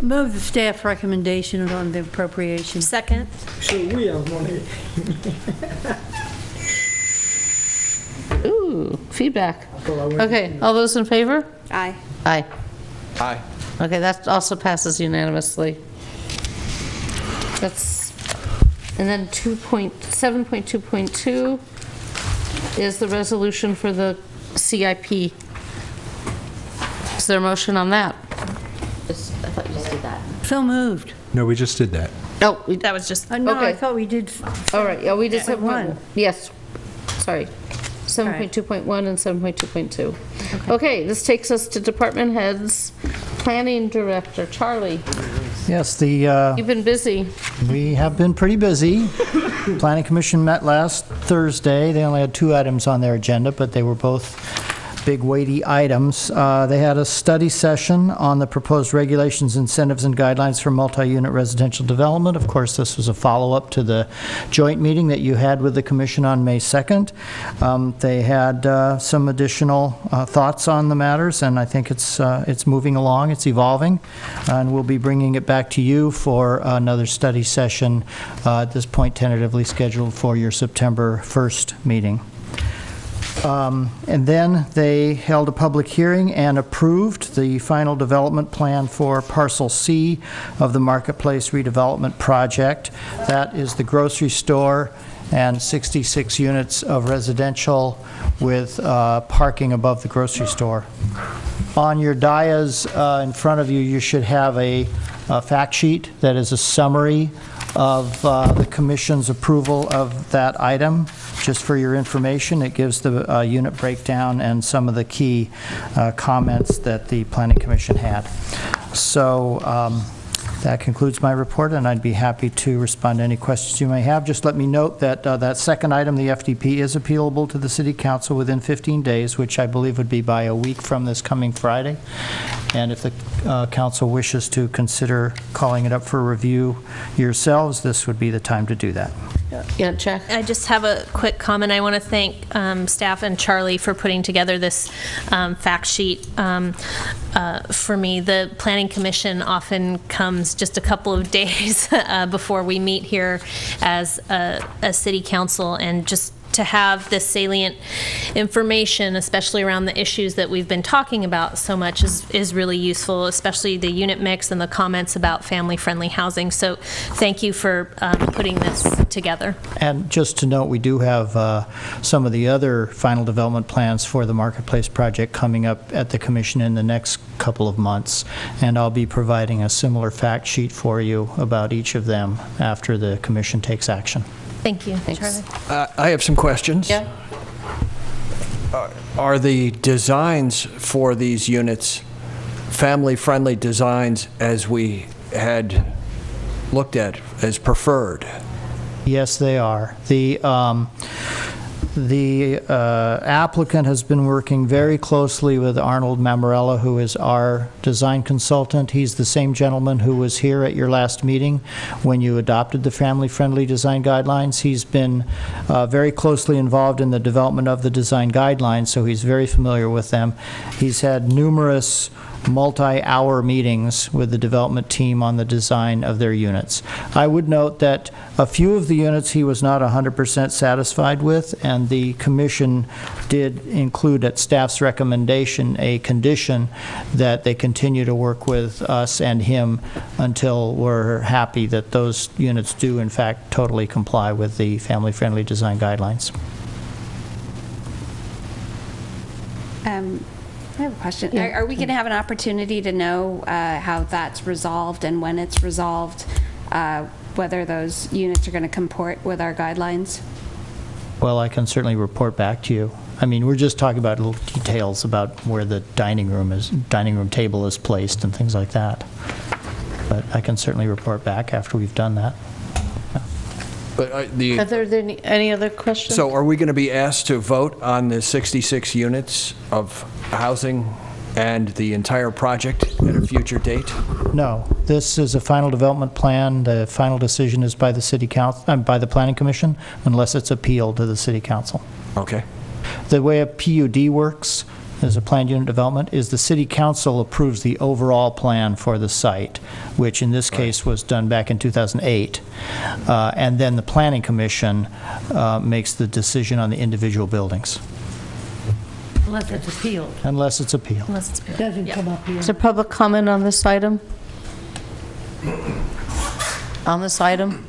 Move the staff recommendation on the appropriation. Second. So we have money. Ooh, feedback. Okay, all those in favor? Aye. Aye. Aye. Okay, that also passes unanimously. And then 7.2.2 is the resolution for the CIP. Is there a motion on that? I thought you just did that. So moved. No, we just did that. Oh, that was just. No, okay. I thought we did. All right, yeah, we did 7.1. Yes, sorry. 7.2.1 and 7.2.2. Okay, this takes us to department heads. Planning Director, Charlie. Yes, You've been busy. we have been pretty busy. Planning Commission met last Thursday. They only had 2 items on their agenda, but they were both big weighty items. They had a study session on the proposed regulations, incentives, and guidelines for multi-unit residential development. Of course, this was a follow-up to the joint meeting that you had with the Commission on May 2nd. They had some additional thoughts on the matters, and I think it's moving along, it's evolving, and we'll be bringing it back to you for another study session at this point tentatively scheduled for your September 1st meeting. And then they held a public hearing and approved the final development plan for Parcel C of the Marketplace redevelopment project. That is the grocery store and 66 units of residential with parking above the grocery store. On your dais in front of you, you should have a fact sheet that is a summary of the Commission's approval of that item. Just for your information, it gives the unit breakdown and some of the key comments that the Planning Commission had. So that concludes my report, and I'd be happy to respond to any questions you may have. Just let me note that that second item, the FDP, is appealable to the City Council within 15 days, which I believe would be by a week from this coming Friday. And if the Council wishes to consider calling it up for review yourselves, this would be the time to do that. Yeah, Jack. I just have a quick comment. I want to thank staff and Charlie for putting together this fact sheet for me. The Planning Commission often comes just a couple of days before we meet here as a City Council, and just to have this salient information, especially around the issues that we've been talking about so much, is really useful, especially the unit mix and the comments about family-friendly housing. So thank you for putting this together. And just to note, we do have some of the other final development plans for the Marketplace project coming up at the Commission in the next couple of months, and I'll be providing a similar fact sheet for you about each of them after the Commission takes action. Thank you, Charlie. I have some questions. Yeah. Are the designs for these units family-friendly designs as we had looked at as preferred? Yes, they are. The applicant has been working very closely with Arnold Mammarella, who is our design consultant. He's the same gentleman who was here at your last meeting when you adopted the family-friendly design guidelines. He's been very closely involved in the development of the design guidelines, so he's very familiar with them. He's had numerous multi-hour meetings with the development team on the design of their units. I would note that a few of the units he was not 100% satisfied with, and the commission did include at staff's recommendation a condition that they continue to work with us and him until we're happy that those units do in fact totally comply with the family-friendly design guidelines. I have a question. Are we going to have an opportunity to know how that's resolved and when it's resolved, whether those units are going to comport with our guidelines? Well, I can certainly report back to you. I mean, we're just talking about little details about where the dining room table is placed and things like that. But I can certainly report back after we've done that. But Are there any other questions? So are we going to be asked to vote on the 66 units of housing and the entire project at a future date? No, this is a final development plan. The final decision is by the city council, by the planning commission, unless it's appealed to the city council. Okay. The way a PUD works as a planned unit development is the city council approves the overall plan for the site, which in this case was done back in 2008. And then the planning commission makes the decision on the individual buildings. Unless it's appealed. Unless it's appealed. Unless it's appealed. Doesn't come up here. Is there public comment on this item? On this item?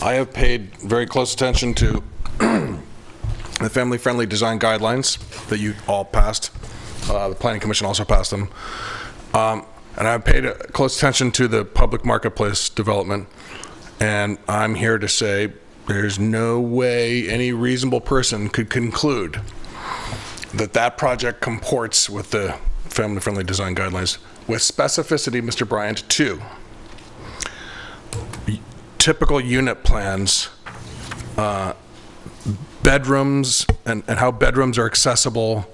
I have paid very close attention to the family-friendly design guidelines that you all passed. The Planning Commission also passed them. And I've paid close attention to the public marketplace development. And I'm here to say there's no way any reasonable person could conclude that that project comports with the family-friendly design guidelines. With specificity, Mr. Bryant, too. Typical unit plans, bedrooms, and how bedrooms are accessible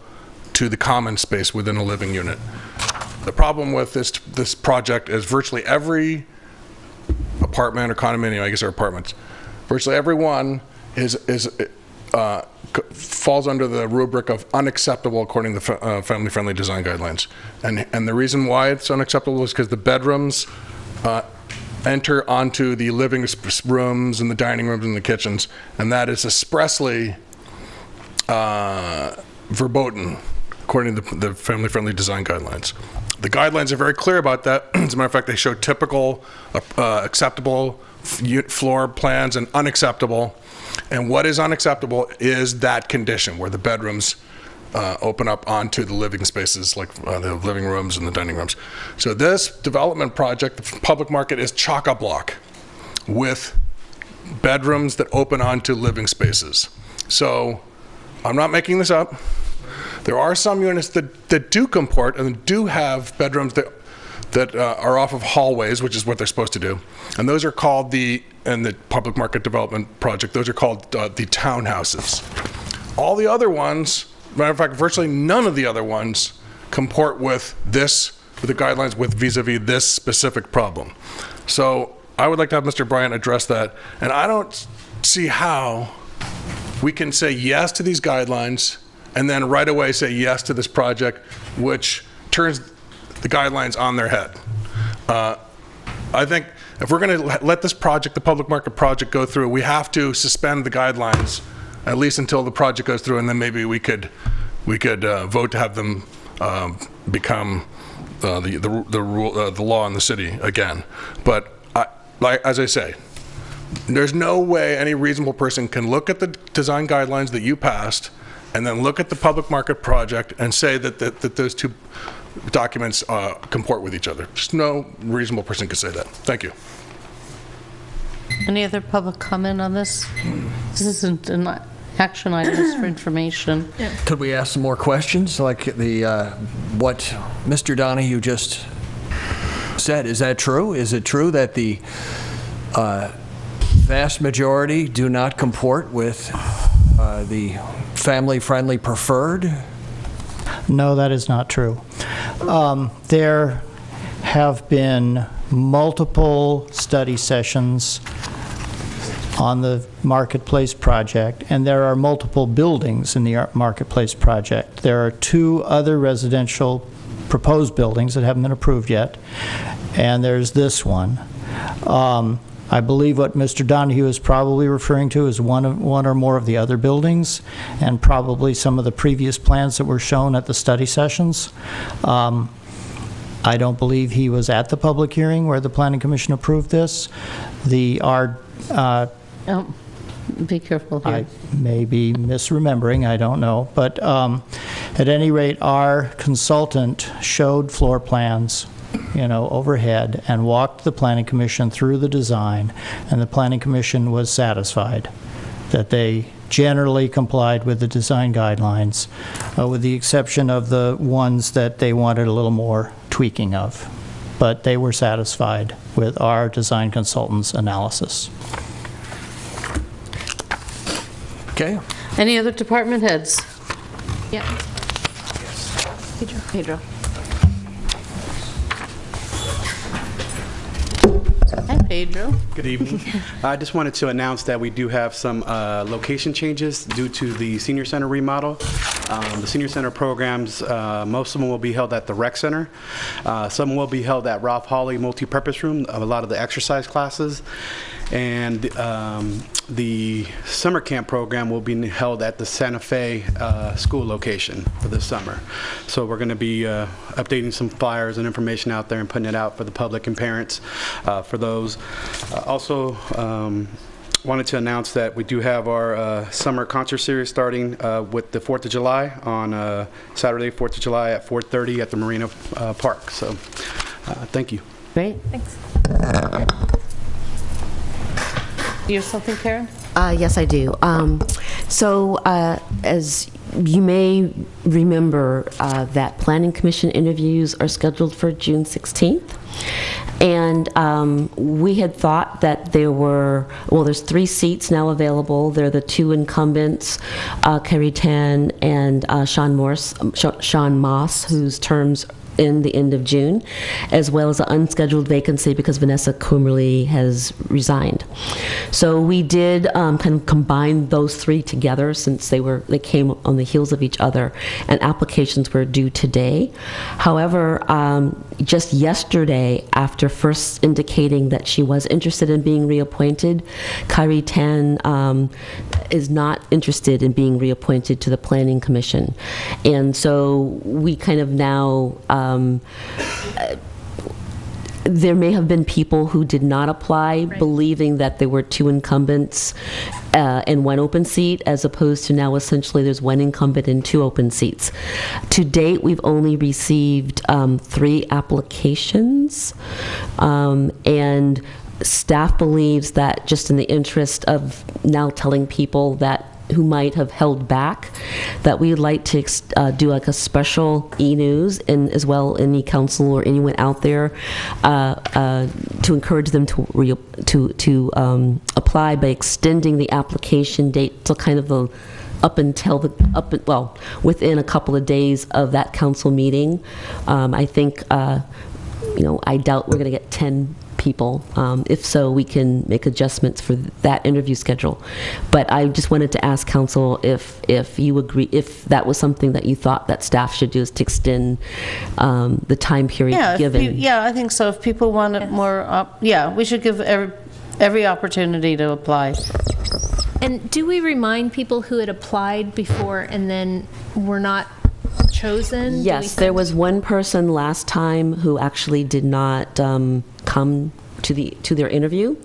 to the common space within a living unit. The problem with this project is virtually every apartment or condominium, I guess they're apartments, virtually every one falls under the rubric of unacceptable according to the family-friendly design guidelines. And the reason why it's unacceptable is because the bedrooms enter onto the living rooms and the dining rooms and the kitchens, and that is expressly verboten according to the family-friendly design guidelines. The guidelines are very clear about that. As a matter of fact, they show typical acceptable floor plans and unacceptable. And what is unacceptable is that condition where the bedrooms open up onto the living spaces, like the living rooms and the dining rooms. So this development project, the public market, is chock-a-block with bedrooms that open onto living spaces. So I'm not making this up. There are some units that do comport and do have bedrooms that are off of hallways, which is what they're supposed to do. And those are called in the public market development project, those are called the townhouses. All the other ones, matter of fact, virtually none of the other ones comport with the guidelines with vis-a-vis this specific problem. So I would like to have Mr. Bryant address that. And I don't see how we can say yes to these guidelines and then right away say yes to this project, which turns the guidelines on their head. I think if we're going to let this project, the public market project, go through, we have to suspend the guidelines at least until the project goes through, and then maybe we could vote to have them become the law in the city again. But as I say, there's no way any reasonable person can look at the design guidelines that you passed and then look at the public market project and say that those two documents comport with each other. Just no reasonable person could say that. Thank you. Any other public comment on this? This isn't an action item, it's for information. Yeah. Could we ask some more questions, like what Mr. Donahue just said? Is that true? Is it true that the vast majority do not comport with the family-friendly preferred? No, that is not true. There have been multiple study sessions on the Marketplace project, and there are multiple buildings in the Marketplace project. There are 2 other residential proposed buildings that haven't been approved yet, and there's this one. I believe what Mr. Donahue is probably referring to is one or more of the other buildings, and probably some of the previous plans that were shown at the study sessions. I don't believe he was at the public hearing where the Planning Commission approved this. Be careful here. I may be misremembering, I don't know. But at any rate, our consultant showed floor plans, overhead, and walked the Planning Commission through the design, and the Planning Commission was satisfied that they generally complied with the design guidelines, with the exception of the ones that they wanted a little more tweaking of. But they were satisfied with our design consultant's analysis. Okay. Any other department heads? Yeah. Pedro. Hi, Pedro. Good evening. I just wanted to announce that we do have some location changes due to the senior center remodel. The senior center programs, most of them will be held at the rec center. Some will be held at Ralph Hawley multi-purpose room, a lot of the exercise classes. And the summer camp program will be held at the Santa Fe school location for this summer. So we're going to be updating some flyers and information out there and putting it out for the public and parents for those. Also, wanted to announce that we do have our summer concert series starting with the 4th of July on Saturday, 4th of July at 4:30 at the Marina Park. So thank you. Great. Thanks. You have something, Karen? Yes, I do. As you may remember, that Planning Commission interviews are scheduled for June 16th. And we had thought that there's 3 seats now available. They're the 2 incumbents, Carrie Tan and Sean Moss, whose terms in the end of June, as well as an unscheduled vacancy because Vanessa Coomerly has resigned. So we did kind of combine those 3 together since they came on the heels of each other, and applications were due today. However, just yesterday, after first indicating that she was interested in being reappointed, Kyrie Tan is not interested in being reappointed to the Planning Commission. And so we kind of now there may have been people who did not apply, believing that there were 2 incumbents and 1 open seat, as opposed to now essentially there's 1 incumbent and 2 open seats. To date, we've only received 3 applications, and staff believes that just in the interest of now telling people that who might have held back, that we'd like to do like a special e-news, and as well any council or anyone out there to encourage them to apply by extending the application date to kind of the within a couple of days of that council meeting. I think I doubt we're going to get 10 people. If so, we can make adjustments for that interview schedule. But I just wanted to ask council if you agree, if that was something that you thought that staff should do, is to extend the time period given. I think so. If people want it more, we should give every opportunity to apply. And do we remind people who had applied before and then were not chosen? Yes, there was 1 person last time who actually did not come to their interview,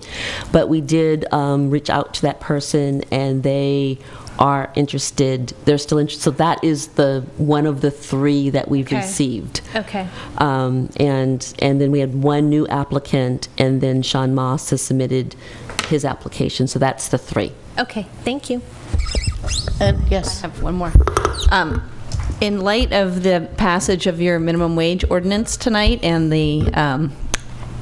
but we did reach out to that person, and they are interested. They're still interested. So that is one of the 3 that we've received. Okay. And then we had 1 new applicant, and then Sean Moss has submitted his application. So that's the 3. Okay. Thank you. Yes. I have one more. In light of the passage of your minimum wage ordinance tonight and the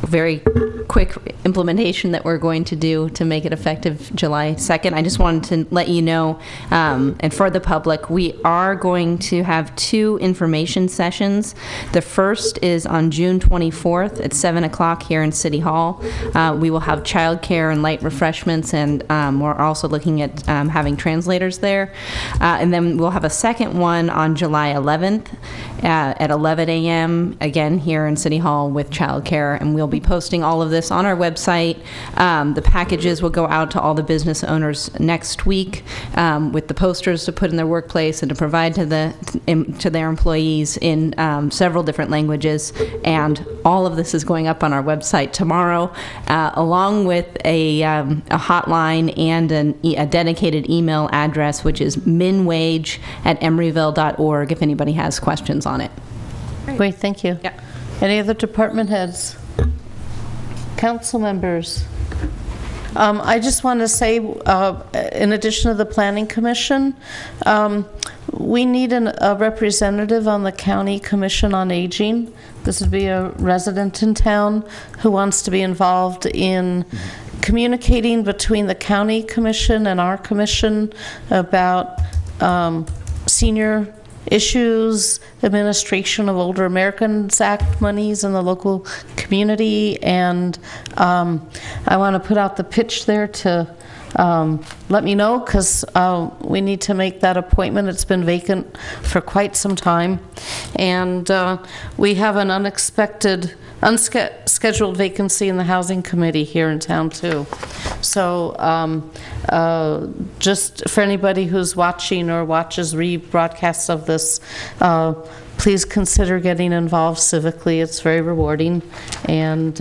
very quick implementation that we're going to do to make it effective July 2nd. I just wanted to let you know, and for the public, we are going to have 2 information sessions. The first is on June 24th at 7 o'clock here in City Hall. We will have childcare and light refreshments, and we're also looking at having translators there. And then we'll have a second one on July 11th at 11 a.m. again here in City Hall with childcare, and we'll be posting all of this on our website. The packages will go out to all the business owners next week with the posters to put in their workplace and to provide to their employees in several different languages. And all of this is going up on our website tomorrow, along with a hotline and a dedicated email address, which is minwage@emeryville.org if anybody has questions on it. Great, thank you. Yeah. Any other department heads? Council members? I just want to say, in addition to the Planning Commission, we need a representative on the County Commission on Aging. This would be a resident in town who wants to be involved in communicating between the County Commission and our commission about senior issues, administration of Older Americans Act monies in the local community, and I want to put out the pitch there to let me know, because we need to make that appointment. It's been vacant for quite some time, and we have an unscheduled vacancy in the Housing Committee here in town too. So just for anybody who's watching or watches rebroadcasts of this, please consider getting involved civically. It's very rewarding, and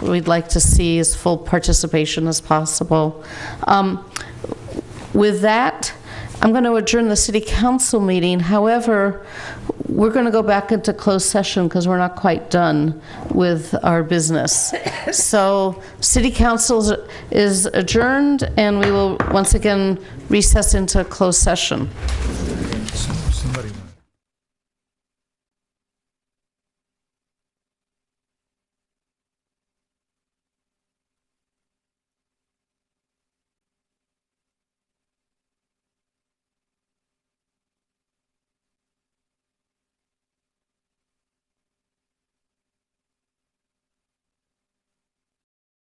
we'd like to see as full participation as possible. With that, I'm going to adjourn the City Council meeting. However, we're going to go back into closed session because we're not quite done with our business. So City Council is adjourned, and we will once again recess into closed session.